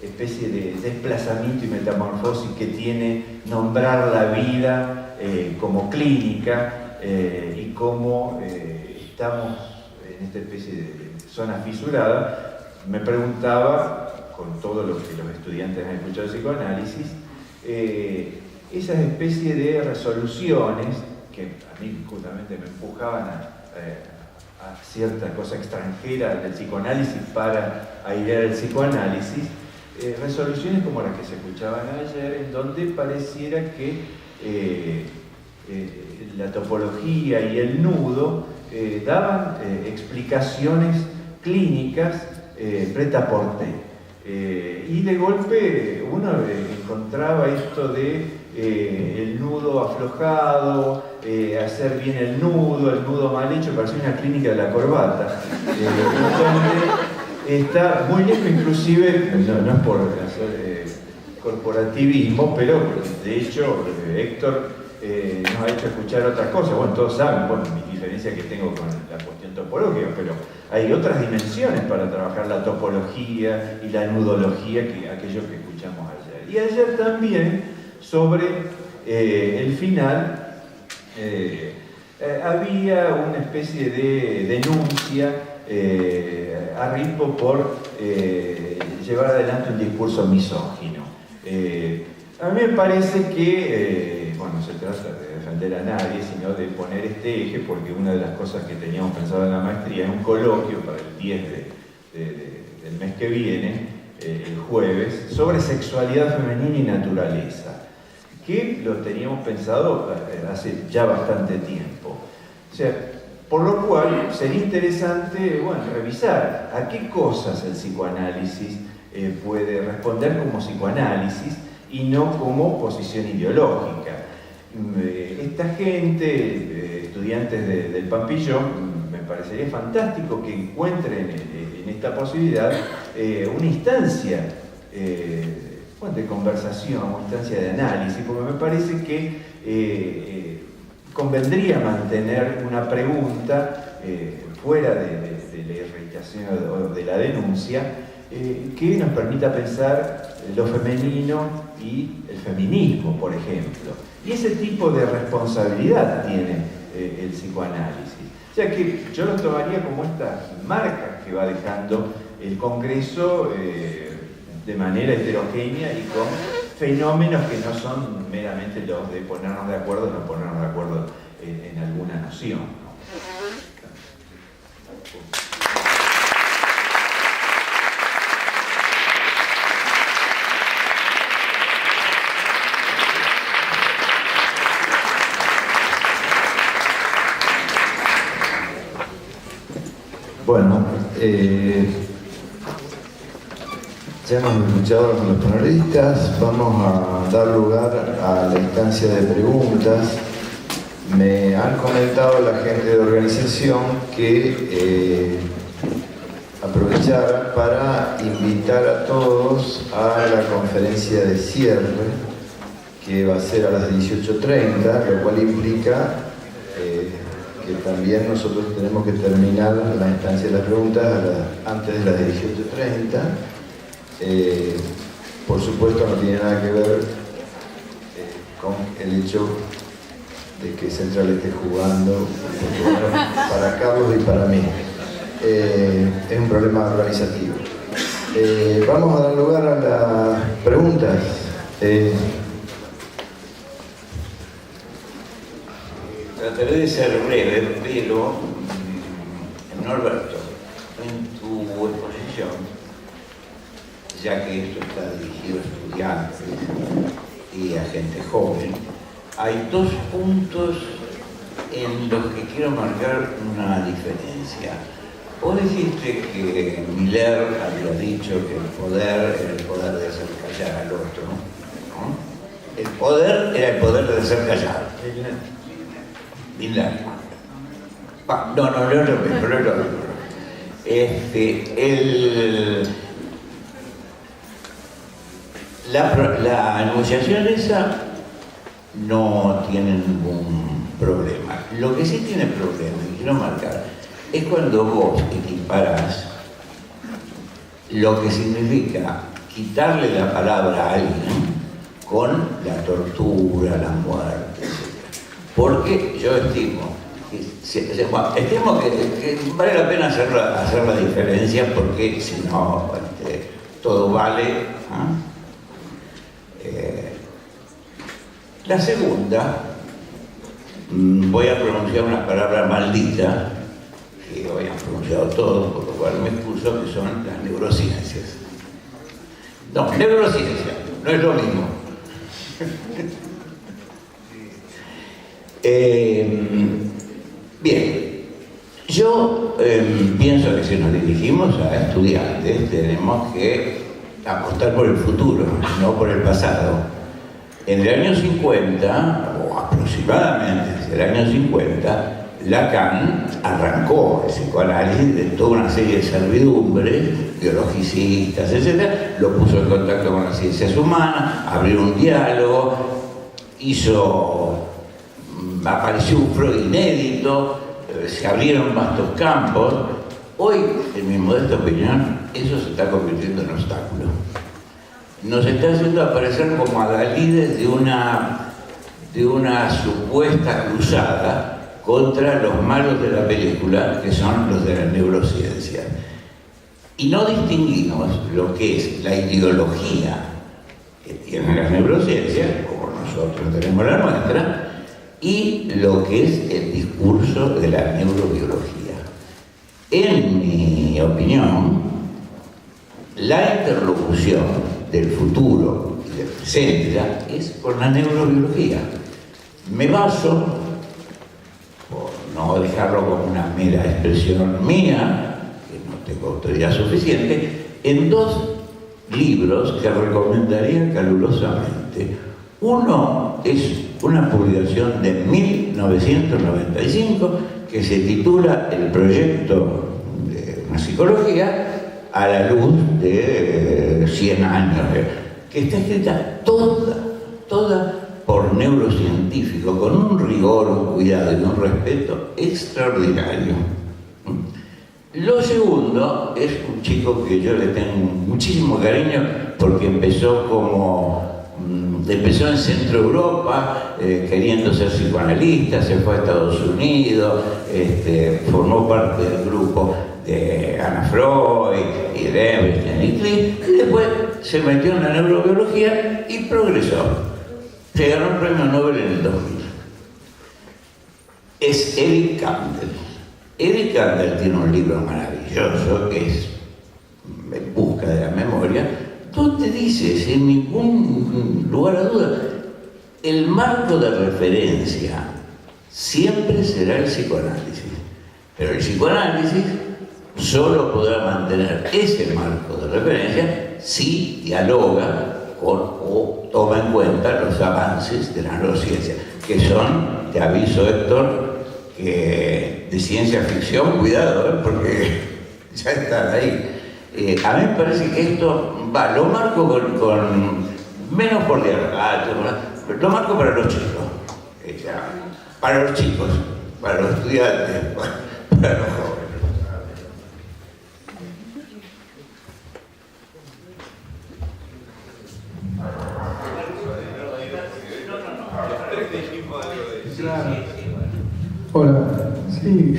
Speaker 4: especie de desplazamiento y metamorfosis que tiene nombrar la vida como clínica y cómo estamos en esta especie de zona fisurada. Me preguntaba, con todo lo que los estudiantes han escuchado de psicoanálisis, esas especies de resoluciones que a mí justamente me empujaban a cierta cosa extranjera del psicoanálisis para airear el psicoanálisis, resoluciones como las que se escuchaban ayer, en donde pareciera que la topología y el nudo daban explicaciones clínicas prêt-à-porter. Y de golpe uno encontraba esto de el nudo aflojado, hacer bien el nudo mal hecho, parecía una clínica de la corbata. Donde está muy lejos, inclusive, no es por hacer corporativismo, pero de hecho Héctor nos ha hecho escuchar otras cosas. Bueno, todos saben, bueno, mi diferencia que tengo con la cuestión topológica, pero hay otras dimensiones para trabajar la topología y la nudología que aquello que escuchamos ayer. Y ayer también, sobre el final, había una especie de denuncia a Ripo por llevar adelante un discurso misógino. A mí me parece que, bueno, se trata de defender a nadie, sino de poner este eje, porque una de las cosas que teníamos pensado en la maestría es un coloquio para el 10 del mes que viene, el jueves, sobre sexualidad femenina y naturaleza, que lo teníamos pensado hace ya bastante tiempo. O sea, por lo cual sería interesante, bueno, revisar a qué cosas el psicoanálisis puede responder como psicoanálisis y no como posición ideológica. Esta gente, estudiantes del Pampillón, me parecería fantástico que encuentren en esta posibilidad una instancia de conversación, una instancia de análisis, porque me parece que convendría mantener una pregunta fuera de la irritación o de la denuncia que nos permita pensar lo femenino y el feminismo, por ejemplo. Y ese tipo de responsabilidad tiene el psicoanálisis. O sea que yo lo tomaría como estas marcas que va dejando el Congreso de manera heterogénea y con fenómenos que no son meramente los de ponernos de acuerdo o no ponernos de acuerdo en alguna noción, ¿no?
Speaker 1: Bueno, ya hemos escuchado a los panelistas, vamos a dar lugar a la instancia de preguntas. Me han comentado la gente de organización que aprovechar para invitar a todos a la conferencia de cierre, que va a ser a las 18:30, lo cual implica que también nosotros tenemos que terminar la instancia de las preguntas antes de las 18:30. Por supuesto no tiene nada que ver con el hecho de que Central esté jugando, para Carlos y para mí. Es un problema organizativo. Vamos a dar lugar a las preguntas.
Speaker 5: Trataré de ser breve, pero Norberto, en tu exposición, ya que esto está dirigido a estudiantes y a gente joven, hay dos puntos en los que quiero marcar una diferencia. Vos dijiste que Miller había dicho que el poder era el poder de hacer callar al otro, ¿no? El poder era el poder de hacer callar. Miller. No, lo otro mismo. La enunciación esa no tiene ningún problema. Lo que sí tiene problema, y quiero marcar, es cuando vos equiparás lo que significa quitarle la palabra a alguien con la tortura, la muerte, etc. Porque yo estimo que vale la pena hacer la diferencia, porque si no, todo vale, ¿no? La segunda, voy a pronunciar una palabra maldita, que hoy han pronunciado todos, por lo cual me excuso, que son las neurociencias. No, neurociencia, no es lo mismo. Bien, yo pienso que si nos dirigimos a estudiantes tenemos que apostar por el futuro, no por el pasado. En el año 50, o aproximadamente desde el año 50, Lacan arrancó el psicoanálisis de toda una serie de servidumbres, biologicistas, etc. Lo puso en contacto con las ciencias humanas, abrió un diálogo, apareció un Freud inédito, se abrieron vastos campos. Hoy, en mi modesta opinión, eso se está convirtiendo en obstáculo. Nos está haciendo aparecer como adalides de una supuesta cruzada contra los malos de la película, que son los de la neurociencia. Y no distinguimos lo que es la ideología que tiene la neurociencia, como nosotros tenemos la nuestra, y lo que es el discurso de la neurobiología. En mi opinión, la interlocución del futuro y del presente es por la neurobiología. Me baso, por no dejarlo como una mera expresión mía, que no tengo autoridad suficiente, en dos libros que recomendaría calurosamente. Uno es una publicación de 1995 que se titula El proyecto de una psicología a la luz de 100 años, que está escrita toda por neurocientíficos, con un rigor, un cuidado y un respeto extraordinario. Lo segundo es un chico que yo le tengo muchísimo cariño, porque empezó en Centro Europa, queriendo ser psicoanalista, se fue a Estados Unidos, formó parte del grupo de Anna Freud y de Everstein y Klein, y después se metió en la neurobiología y progresó. Se ganó el premio Nobel en el 2000. Es Eric Kandel. Eric Kandel tiene un libro maravilloso que es En busca de la memoria, donde dice, sin ningún lugar a duda, el marco de referencia siempre será el psicoanálisis. Pero el psicoanálisis solo podrá mantener ese marco de referencia si dialoga con o toma en cuenta los avances de la neurociencia, que son, te aviso Héctor, que de ciencia ficción, cuidado, porque ya están ahí. A mí me parece que esto va, lo marco con menos por dialogar, lo marco para los chicos, para los chicos, para los estudiantes, para los jóvenes.
Speaker 2: Claro. Hola. Sí,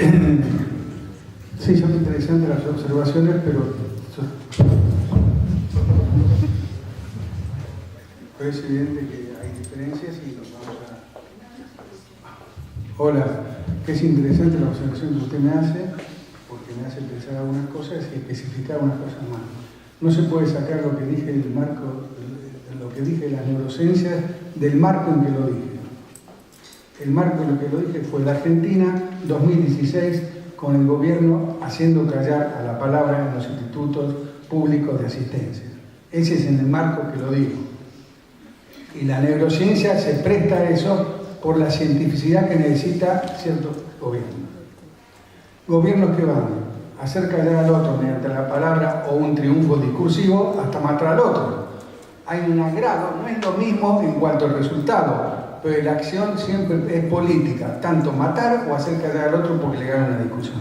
Speaker 2: sí, son interesantes las observaciones, pero es evidente que hay diferencias y nos vamos a... Hola, que es interesante la observación que usted me hace, porque me hace pensar algunas cosas y especificar unas cosas más. No se puede sacar lo que dije del marco, lo que dije de las neurociencias, del marco en que lo dije. El marco en lo que lo dije fue la Argentina 2016, con el gobierno haciendo callar a la palabra en los institutos públicos de asistencia. Ese es en el marco que lo digo. Y la neurociencia se presta a eso por la cientificidad que necesita cierto gobierno. Gobiernos que van a hacer callar al otro mediante la palabra o un triunfo discursivo hasta matar al otro. Hay un agrado, no es lo mismo en cuanto al resultado, pero la acción siempre es política, tanto matar o hacer callar al otro porque le gana una discusión.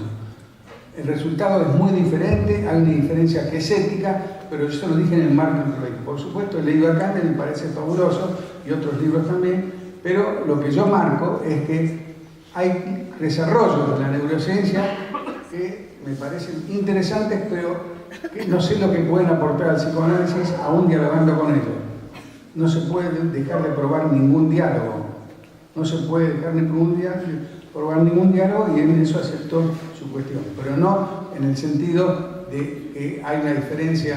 Speaker 2: El resultado es muy diferente, hay una diferencia que es ética, pero yo se lo dije en el marco del proyecto. Por supuesto, he leído a Kant, me parece fabuloso, y otros libros también, pero lo que yo marco es que hay desarrollos de la neurociencia que me parecen interesantes, pero que no sé lo que pueden aportar al psicoanálisis aún dialogando con ellos. No se puede dejar de probar ningún diálogo. No se puede dejar de probar ningún diálogo y en eso aceptó su cuestión. Pero no en el sentido de que hay una diferencia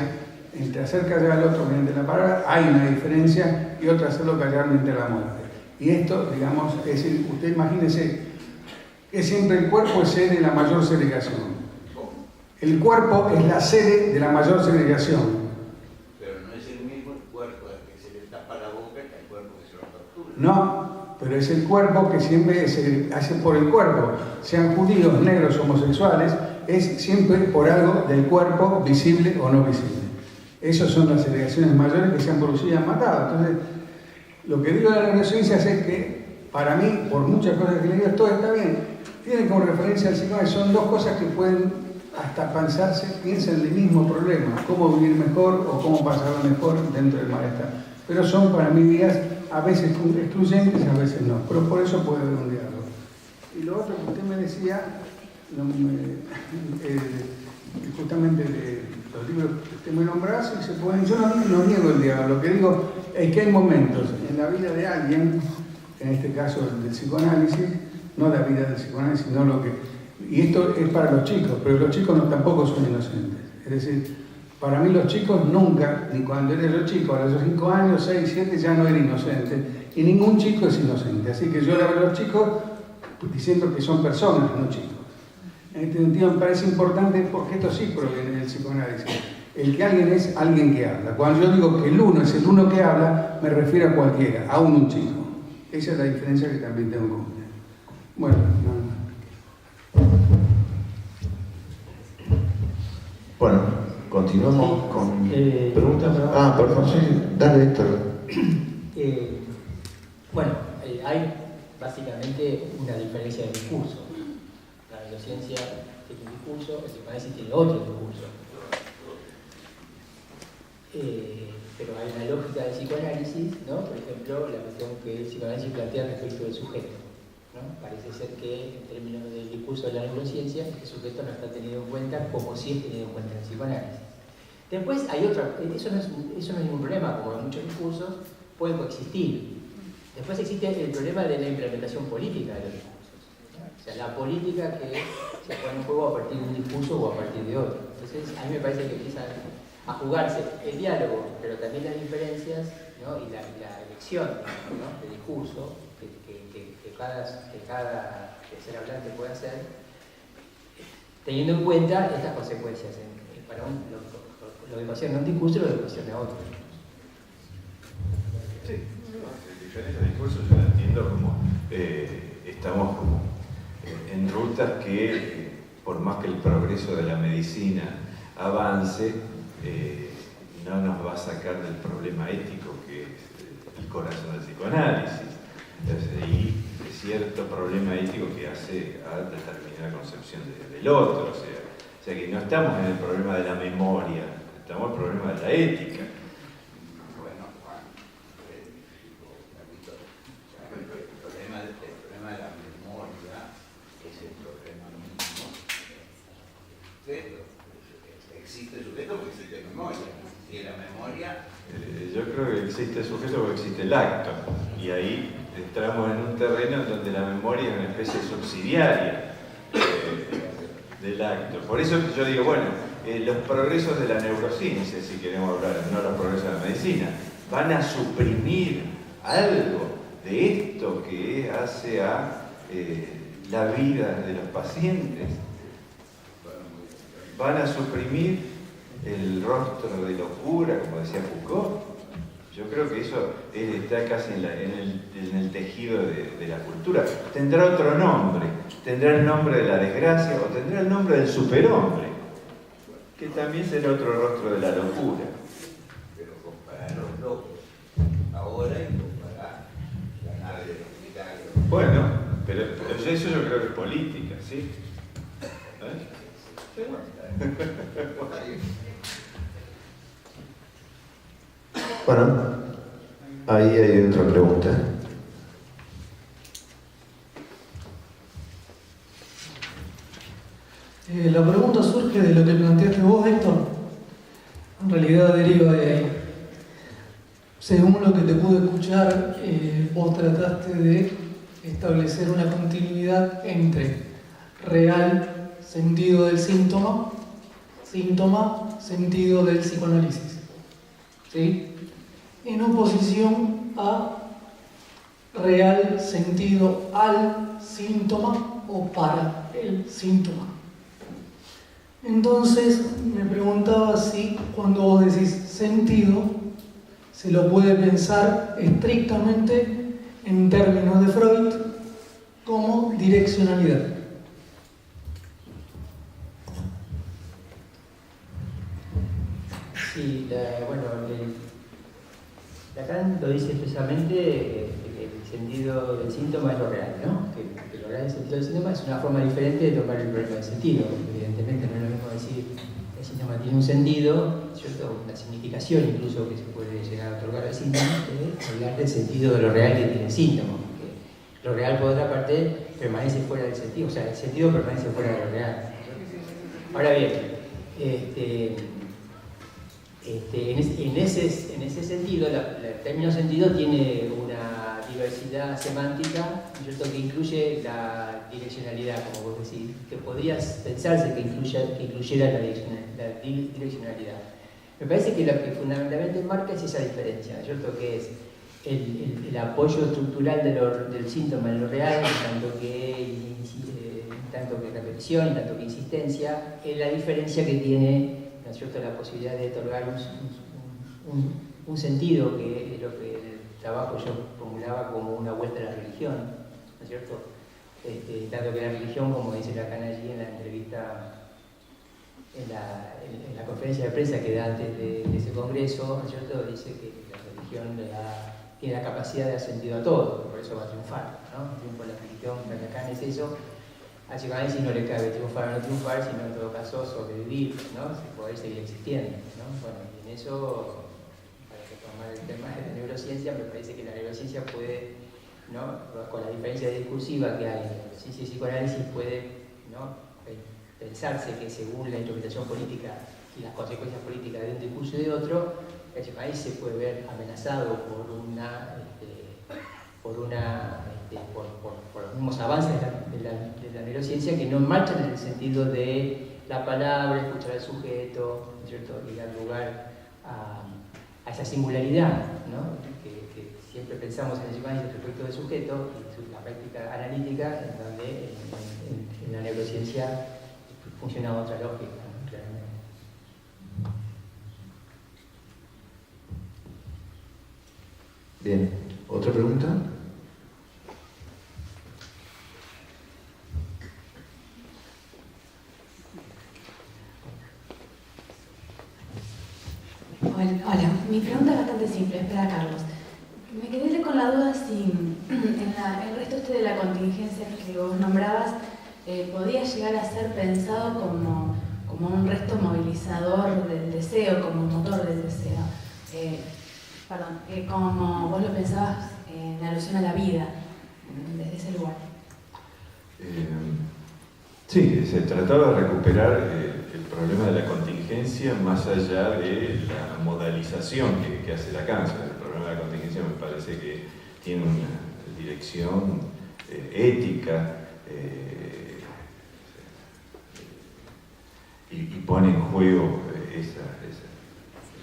Speaker 2: entre hacer callar al otro mediante la palabra, hay una diferencia, y otra hacerlo callar mediante la muerte. Y esto, digamos, es decir, usted imagínese que siempre el cuerpo es sede de la mayor segregación. El cuerpo es la sede de la mayor segregación. No, pero es el cuerpo que siempre se hace por el cuerpo. Sean judíos, negros, homosexuales, es siempre por algo del cuerpo, visible o no visible. Esas son las segregaciones mayores que se han producido y han matado. Entonces, lo que digo de la neurociencia es que, para mí, por muchas cosas que le digo, todo está bien. Tiene como referencia al psicoanálisis, son dos cosas que pueden hasta pensarse, piensan en el mismo problema, cómo vivir mejor o cómo pasarlo mejor dentro del malestar. Pero son para mí vías a veces excluyentes, a veces no, pero por eso puede haber un diálogo. Y lo otro que usted me decía, justamente de los libros que usted me nombraba, si se pueden, yo no niego el diálogo, lo que digo es que hay momentos en la vida de alguien, en este caso del psicoanálisis, no la vida del psicoanálisis, sino lo que... Y esto es para los chicos, pero los chicos tampoco son inocentes. Es decir, para mí los chicos nunca, ni cuando era yo chico, a los 5 años, 6, 7, ya no era inocente. Y ningún chico es inocente. Así que yo le hablo a los chicos diciendo que son personas, no chicos. En este sentido me parece importante porque esto sí proviene del psicoanálisis. El que alguien es alguien que habla. Cuando yo digo que el uno es el uno que habla, me refiero a cualquiera, aún un chico. Esa es la diferencia que también tengo con usted. Bueno,
Speaker 1: Bueno, continuamos con preguntas. Perdón, sí, dale, Héctor.
Speaker 3: Bueno, hay básicamente una diferencia de discurso. La neurociencia tiene un discurso, el psicoanálisis tiene otro discurso. Pero hay una lógica del psicoanálisis, ¿no? Por ejemplo, la cuestión que el psicoanálisis plantea respecto del sujeto, ¿no? Parece ser que en términos del discurso de la neurociencia, el sujeto no está tenido en cuenta como sí es tenido en cuenta en el psicoanálisis. Después hay otra, eso no es ningún problema, como en muchos discursos pueden coexistir. Después existe el problema de la implementación política de los discursos, ¿no? O sea, la política que se pone en juego a partir de un discurso o a partir de otro. Entonces, a mí me parece que empieza a jugarse el diálogo, pero también las diferencias, ¿no? Y la elección, ¿no? De discurso que cada ser hablante puede hacer, teniendo en cuenta estas consecuencias para lo que concierne a un discurso y lo que concierne a otro.
Speaker 4: Sí, diferentes discursos yo lo entiendo como estamos como en rutas que por más que el progreso de la medicina avance, no nos va a sacar del problema ético que es el corazón del psicoanálisis. Entonces, y cierto problema ético que hace a determinada concepción del otro. O sea que no estamos en el problema de la memoria, estamos en el problema de la ética.
Speaker 5: Bueno, Juan, el problema de la memoria es el problema mismo. Existe el sujeto porque existe memoria. Y la memoria...
Speaker 4: Yo creo que existe el sujeto porque existe el acto. Y ahí entramos en un terreno donde la memoria es una especie subsidiaria del acto. Por eso yo digo, bueno, los progresos de la neurociencia, si queremos hablar, no los progresos de la medicina, van a suprimir algo de esto que hace a la vida de los pacientes. Van a suprimir el rostro de locura, como decía Foucault. Yo creo que eso está casi en el tejido de la cultura. Tendrá otro nombre, tendrá el nombre de la desgracia o tendrá el nombre del superhombre, que también será otro rostro de la locura.
Speaker 5: Pero comparar los locos ahora y comparar la nave de los milagros.
Speaker 4: Bueno, pero eso yo creo que es política, ¿sí? ¿Sí?
Speaker 1: Bueno, ahí hay otra pregunta.
Speaker 6: La pregunta surge de lo que planteaste vos, Héctor. En realidad deriva de ahí. Según lo que te pude escuchar, vos trataste de establecer una continuidad entre real, sentido del síntoma, síntoma, sentido del psicoanálisis. ¿Sí? En oposición a real, sentido al síntoma o para el síntoma. Entonces me preguntaba si cuando vos decís sentido se lo puede pensar estrictamente en términos de Freud como direccionalidad.
Speaker 3: Sí, bueno, Lacan lo dice expresamente que el sentido del síntoma es lo real, ¿no? Que lo real del sentido del síntoma es una forma diferente de tomar el problema del sentido. Evidentemente no es lo mismo decir el síntoma tiene un sentido, ¿cierto? Una significación incluso que se puede llegar a otorgar al síntoma, que hablar del sentido de lo real que tiene el síntoma. Porque lo real, por otra parte, permanece fuera del sentido, o sea, el sentido permanece fuera de lo real. Ahora bien, en ese sentido, el término sentido tiene una diversidad semántica, ¿cierto? Que incluye la direccionalidad, como vos decís, que podría pensarse que incluyera la direccionalidad. Me parece que lo que fundamentalmente marca es esa diferencia, ¿cierto? Que es el apoyo estructural del síntoma en lo real, tanto que repetición y tanto que insistencia, es la diferencia que tiene, ¿no es cierto?, la posibilidad de otorgar un sentido, que es lo que en el trabajo yo formulaba como una vuelta a la religión, ¿no es cierto? Tanto que la religión, como dice Lacan allí en la entrevista, en la conferencia de prensa que da antes de ese congreso, ¿no es cierto?, dice que la religión tiene la capacidad de dar sentido a todo, por eso va a triunfar, ¿no? El triunfo de la religión, para Lacan es eso. A psicoanálisis no le cabe triunfar o no triunfar, sino en todo caso sobrevivir, ¿no? Poder seguir existiendo, ¿no? Bueno, y en eso, para retomar el tema de la neurociencia, me parece que la neurociencia puede, ¿no?, con la diferencia discursiva que hay, la neurociencia y psicoanálisis puede, ¿no?, pensarse que según la interpretación política y las consecuencias políticas de un discurso y de otro, el psicoanálisis se puede ver amenazado por los mismos avances de la neurociencia que no marchan en el sentido de la palabra, escuchar al sujeto, ¿cierto?, y dar lugar a esa singularidad, ¿no?, que siempre pensamos en el psicoanálisis respecto del sujeto y la práctica analítica, en donde en la neurociencia funcionaba otra lógica, ¿no? Claramente.
Speaker 1: Bien, ¿otra pregunta?
Speaker 7: Hola, mi pregunta es bastante simple, es para Carlos. Me quedé con la duda si el resto de la contingencia que vos nombrabas podía llegar a ser pensado como un resto movilizador del deseo, como un motor del deseo. Como vos lo pensabas en alusión a la vida, desde ese lugar.
Speaker 4: Sí, se trataba de recuperar el problema de la contingencia más allá de la modalización que hace Lacan. El problema de la contingencia me parece que tiene una dirección ética y pone en juego esa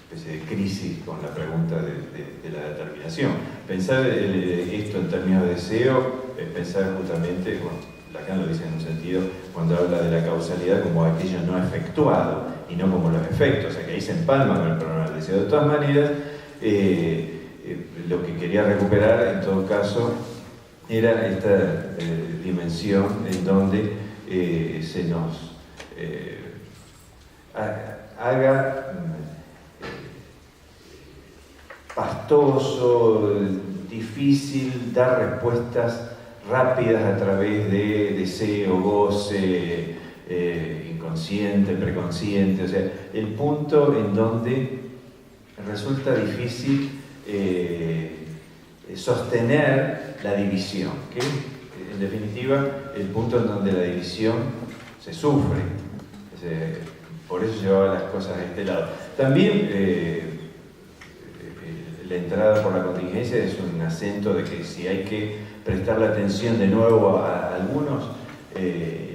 Speaker 4: especie de crisis con la pregunta de la determinación. Pensar esto en términos de deseo es pensar justamente, bueno, Lacan lo dice en un sentido cuando habla de la causalidad como aquello no efectuado y no como los efectos, o sea que ahí se empalma con el problema del deseo. De todas maneras, lo que quería recuperar en todo caso era esta dimensión en donde se nos haga pastoso, difícil dar respuestas rápidas a través de deseo, goce, inconsciente, preconsciente, o sea, el punto en donde resulta difícil sostener la división, que en definitiva el punto en donde la división se sufre. Por eso llevaba las cosas a este lado. También la entrada por la contingencia es un acento de que si hay que prestarle atención de nuevo a algunos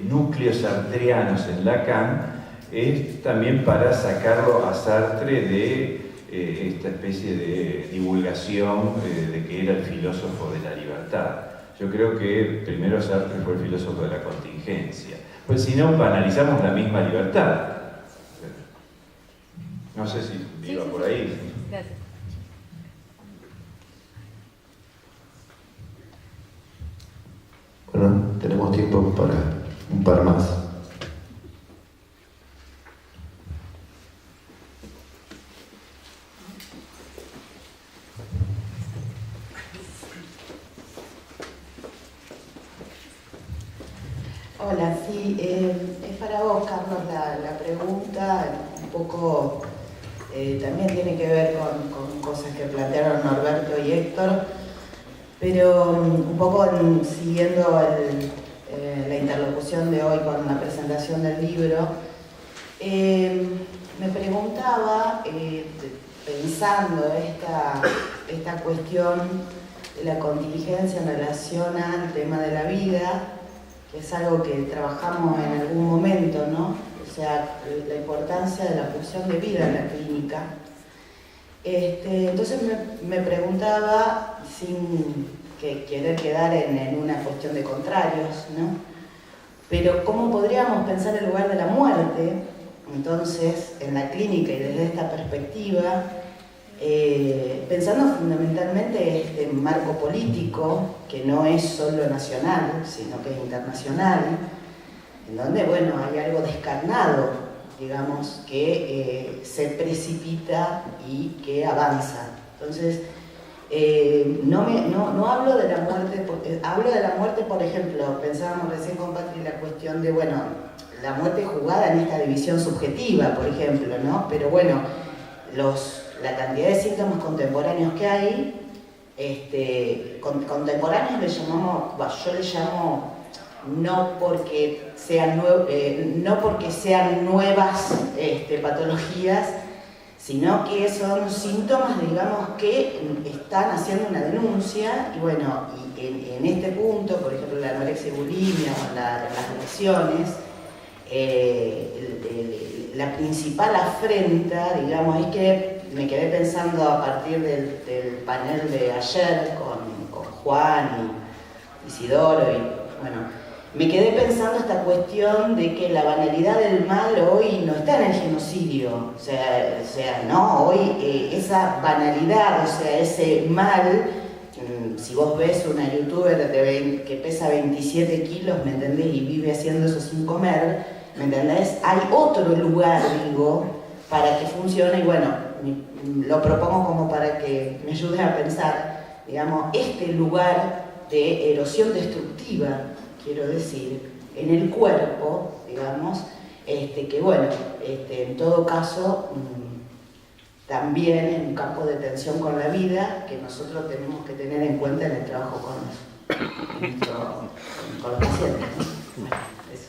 Speaker 4: núcleos sartreanos en Lacan, es también para sacarlo a Sartre de esta especie de divulgación de que era el filósofo de la libertad. Yo creo que primero Sartre fue el filósofo de la contingencia. Pues si no, banalizamos la misma libertad. No sé si iba por ahí.
Speaker 7: Gracias.
Speaker 1: Bueno, tenemos tiempo para un par más.
Speaker 8: Hola, sí, es para vos, Carlos, la pregunta un poco también tiene que ver con cosas que plantearon Norberto y Héctor, pero un poco siguiendo la interlocución de hoy con la presentación del libro, me preguntaba, pensando esta cuestión de la contingencia en relación al tema de la vida, que es algo que trabajamos en algún momento, ¿no? O sea, la importancia de la pulsión de vida en la clínica. Entonces me preguntaba, sin querer quedar en una cuestión de contrarios, ¿no? Pero ¿cómo podríamos pensar el lugar de la muerte, entonces, en la clínica y desde esta perspectiva, pensando fundamentalmente este marco político, que no es solo nacional, sino que es internacional, en donde, bueno, hay algo descarnado, digamos, que se precipita y que avanza. Entonces, no hablo de la muerte, hablo de la muerte, por ejemplo, pensábamos recién con Patri la cuestión de, bueno, la muerte jugada en esta división subjetiva, por ejemplo, ¿no? Pero bueno, la cantidad de síntomas contemporáneos que hay, contemporáneos le llamamos, yo le llamo no porque sean nuevas patologías, sino que son síntomas, digamos, que están haciendo una denuncia, y bueno, y en este punto, por ejemplo, la anorexia y bulimia o las adicciones, la principal afrenta, digamos, es que me quedé pensando a partir del panel de ayer con Juan y Isidoro, y bueno, me quedé pensando esta cuestión de que la banalidad del mal hoy no está en el genocidio, o sea, no, hoy esa banalidad, o sea, ese mal, si vos ves una youtuber que pesa 27 kilos, ¿me entendés? Y vive haciendo eso sin comer, ¿me entendés? Hay otro lugar, digo, para que funcione, y bueno, lo propongo como para que me ayudes a pensar, digamos, este lugar de erosión destructiva, quiero decir, en el cuerpo, digamos, que bueno, en todo caso, también en un campo de tensión con la vida que nosotros tenemos que tener en cuenta en el trabajo con los pacientes, ¿no? Bueno, eso.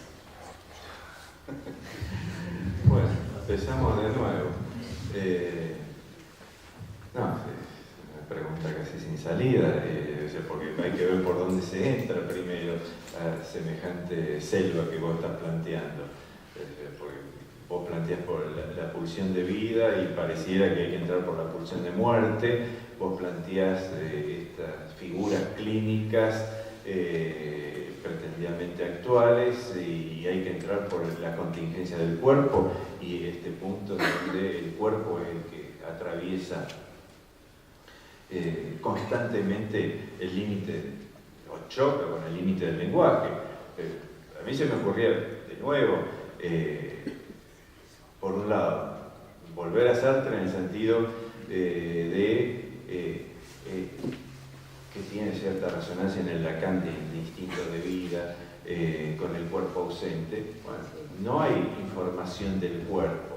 Speaker 4: Bueno, empezamos de nuevo. No, es una pregunta casi sin salida, porque hay que ver por dónde se entra primero a semejante selva que vos estás planteando. Porque vos planteás por la pulsión de vida y pareciera que hay que entrar por la pulsión de muerte. Vos planteás estas figuras clínicas pretendidamente actuales y hay que entrar por la contingencia del cuerpo y este punto donde el cuerpo es el que atraviesa constantemente el límite o choca con el límite del lenguaje. A mí se me ocurría de nuevo, por un lado, volver a Sartre en el sentido que tiene cierta resonancia en el Lacan de instinto de vida, con el cuerpo ausente. Bueno, no hay información del cuerpo.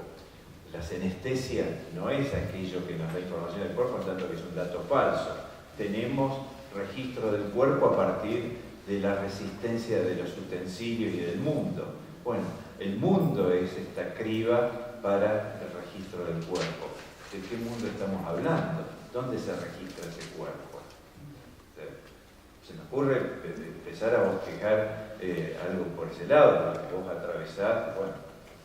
Speaker 4: La senestesia no es aquello que nos da información del cuerpo, en tanto que es un dato falso. Tenemos registro del cuerpo a partir de la resistencia de los utensilios y del mundo. Bueno, el mundo es esta criba para el registro del cuerpo. ¿De qué mundo estamos hablando? ¿Dónde se registra ese cuerpo? Se me ocurre empezar a bosquejar algo por ese lado, porque vos atravesás, bueno,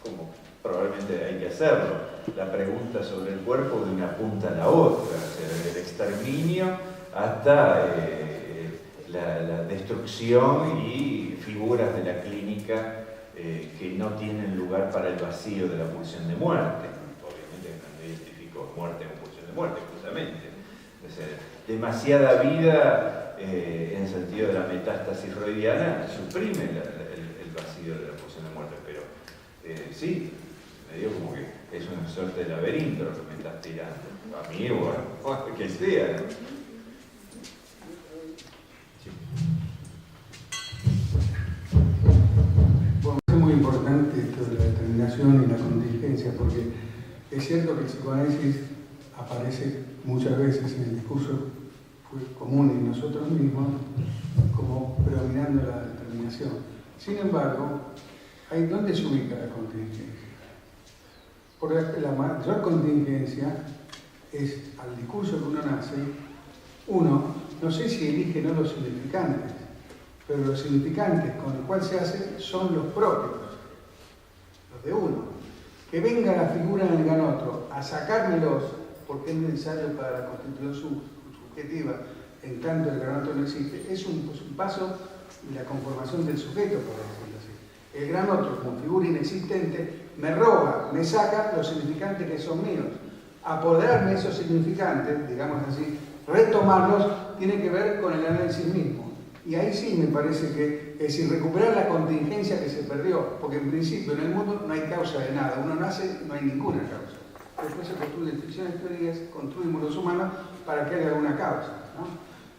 Speaker 4: como probablemente hay que hacerlo, la pregunta sobre el cuerpo de una punta a la otra, o sea, desde el exterminio hasta la destrucción y figuras de la clínica que no tienen lugar para el vacío de la pulsión de muerte. Obviamente no identifico muerte con pulsión de muerte, justamente. O sea, demasiada vida en el sentido de la metástasis freudiana suprime el vacío de la pulsión de muerte, pero sí, me dio como que es una suerte de laberinto lo que me estás tirando. A mí, bueno, que sea, ¿no? Sí.
Speaker 2: Bueno, es muy importante esto de la determinación y la contingencia, porque es cierto que el psicoanálisis aparece muchas veces en el discurso común y nosotros mismos como predominando la determinación. Sin embargo, ¿dónde se ubica la contingencia? Porque la mayor contingencia es al discurso que uno nace, uno no sé si elige no los significantes, pero los significantes con los cuales se hace son los propios, los de uno. Que venga la figura del gran otro a sacármelos porque es necesario para la constitución subjetiva, en tanto el gran otro no existe, es un paso de la conformación del sujeto, por decirlo así. El gran otro, como figura inexistente, me roba, me saca los significantes que son míos. Apoderarme de esos significantes, digamos así, retomarlos, tiene que ver con el análisis mismo. Y ahí sí me parece que, es decir, recuperar la contingencia que se perdió, porque en principio en el mundo no hay causa de nada, uno nace, no hay ninguna causa. Después se construyen ficciones teorías, construimos los humanos para que haya alguna causa, ¿no?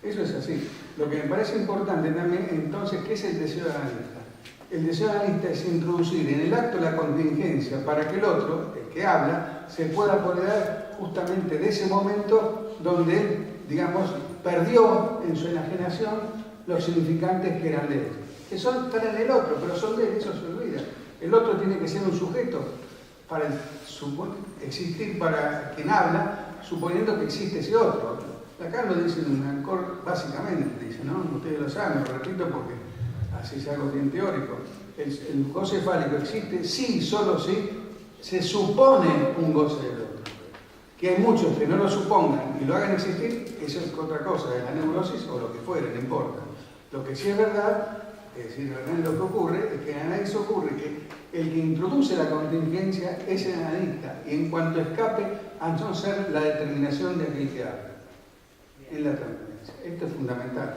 Speaker 2: Eso es así. Lo que me parece importante también, entonces, ¿qué es el deseo analista? El deseo analista es introducir en el acto la contingencia para que el otro, el que habla, se pueda apoderar justamente de ese momento donde él, digamos, perdió en su enajenación los significantes que eran de él. Que están en el otro, pero son de él, eso se olvida. El otro tiene que ser un sujeto para existir para quien habla, suponiendo que existe ese otro. Acá lo dicen en Ancor, básicamente, dice, ¿no? Ustedes lo saben, lo repito porque así es algo bien teórico. El goce fálico existe sí, solo si se supone un goce del otro. Que hay muchos que no lo supongan y lo hagan existir, eso es otra cosa, es la neurosis o lo que fuera, no importa. Lo que sí es verdad Es decir, realmente lo que ocurre es que en el análisis ocurre que el que introduce la contingencia es el analista, y en cuanto escape, a no ser la determinación de aquel que habla en la transferencia. Esto es fundamental.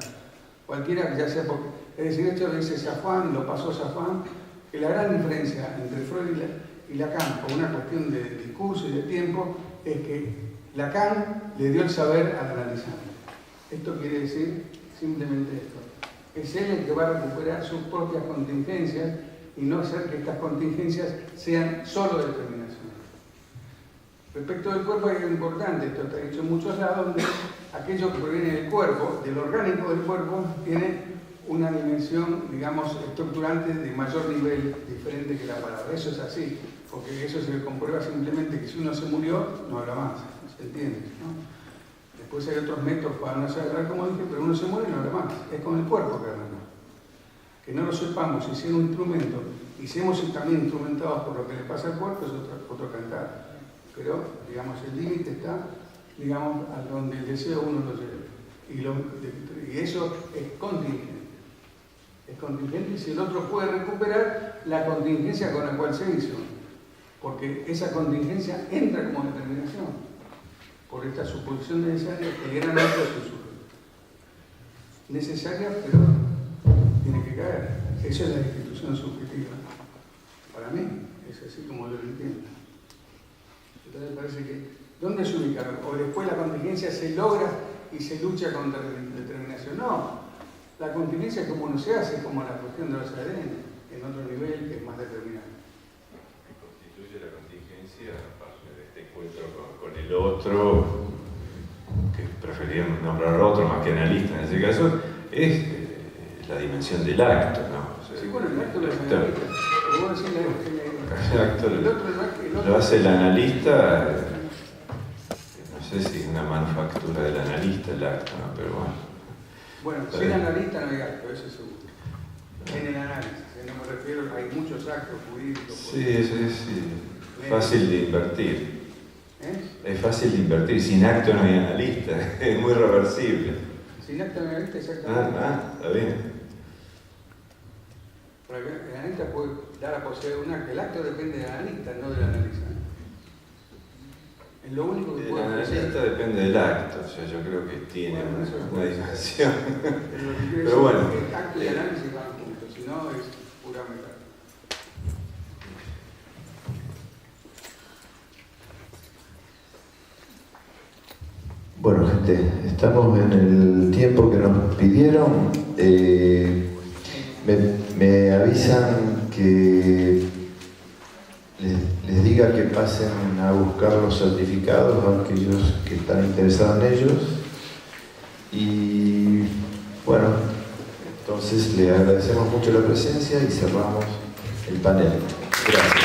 Speaker 2: Cualquiera que ya sea porque, es decir, esto lo dice Safán, lo pasó Safán, que la gran diferencia entre Freud y Lacan, por una cuestión de discurso y de tiempo, es que Lacan le dio el saber al analizante. Esto quiere decir simplemente esto. Es él el que va a recuperar sus propias contingencias y no hacer que estas contingencias sean solo determinaciones. Respecto del cuerpo hay algo importante, esto está dicho en muchos lados, donde aquello que proviene del cuerpo, del orgánico del cuerpo, tiene una dimensión, digamos, estructurante de mayor nivel, diferente que la palabra. Eso es así, porque eso se comprueba simplemente que si uno se murió, no habla más, ¿se entiende? ¿No? Después hay otros métodos para no saber, como dije, pero uno se muere y no habla más. Es con el cuerpo que habla más. Que no lo sepamos y sea un instrumento, y seamos también instrumentados por lo que le pasa al cuerpo, es otro cantar. Pero, digamos, el límite está, digamos, a donde el deseo uno lo lleva. Y eso es contingente. Es contingente si el otro puede recuperar la contingencia con la cual se hizo. Porque esa contingencia entra como determinación. Por esta suposición necesaria que el gran otro susurro. Necesaria, pero tiene que caer. Esa es la institución subjetiva. Para mí, es así como yo lo entiendo. Entonces parece que, ¿dónde se ubica? O después la contingencia se logra y se lucha contra la determinación. No, la contingencia como uno se hace, es como la cuestión de los ADN, en otro nivel que es más determinante.
Speaker 4: Lo que constituye la contingencia, aparte de este encuentro con el otro, que preferíamos nombrar otro más que analista en ese caso, es la dimensión del acto, ¿no? O sea,
Speaker 2: sí, bueno, el acto lo hace el analista. Pero vos decís
Speaker 4: el acto lo hace el analista, no sé si es una manufactura del analista el acto, ¿no? Pero bueno.
Speaker 2: Bueno, sin analista no hay acto, eso es seguro. En el análisis, no me refiero, hay muchos actos jurídicos.
Speaker 4: Sí, es fácil de invertir. Es fácil de invertir, sin acto no hay analista, es muy reversible.
Speaker 2: Sin acto no hay analista, exactamente.
Speaker 4: Está bien.
Speaker 2: Porque el analista puede dar a poseer un acto. El acto depende del analista, no del analista. Es lo único que puede hacer.
Speaker 4: El analista depende del acto, o sea, yo creo que tiene una dimensión.
Speaker 2: Pero bueno. El acto y el análisis van juntos, si no es pura metáfora.
Speaker 1: Bueno, gente, estamos en el tiempo que nos pidieron. Me avisan que les diga que pasen a buscar los certificados a aquellos que están interesados en ellos. Y bueno, entonces le agradecemos mucho la presencia y cerramos el panel. Gracias.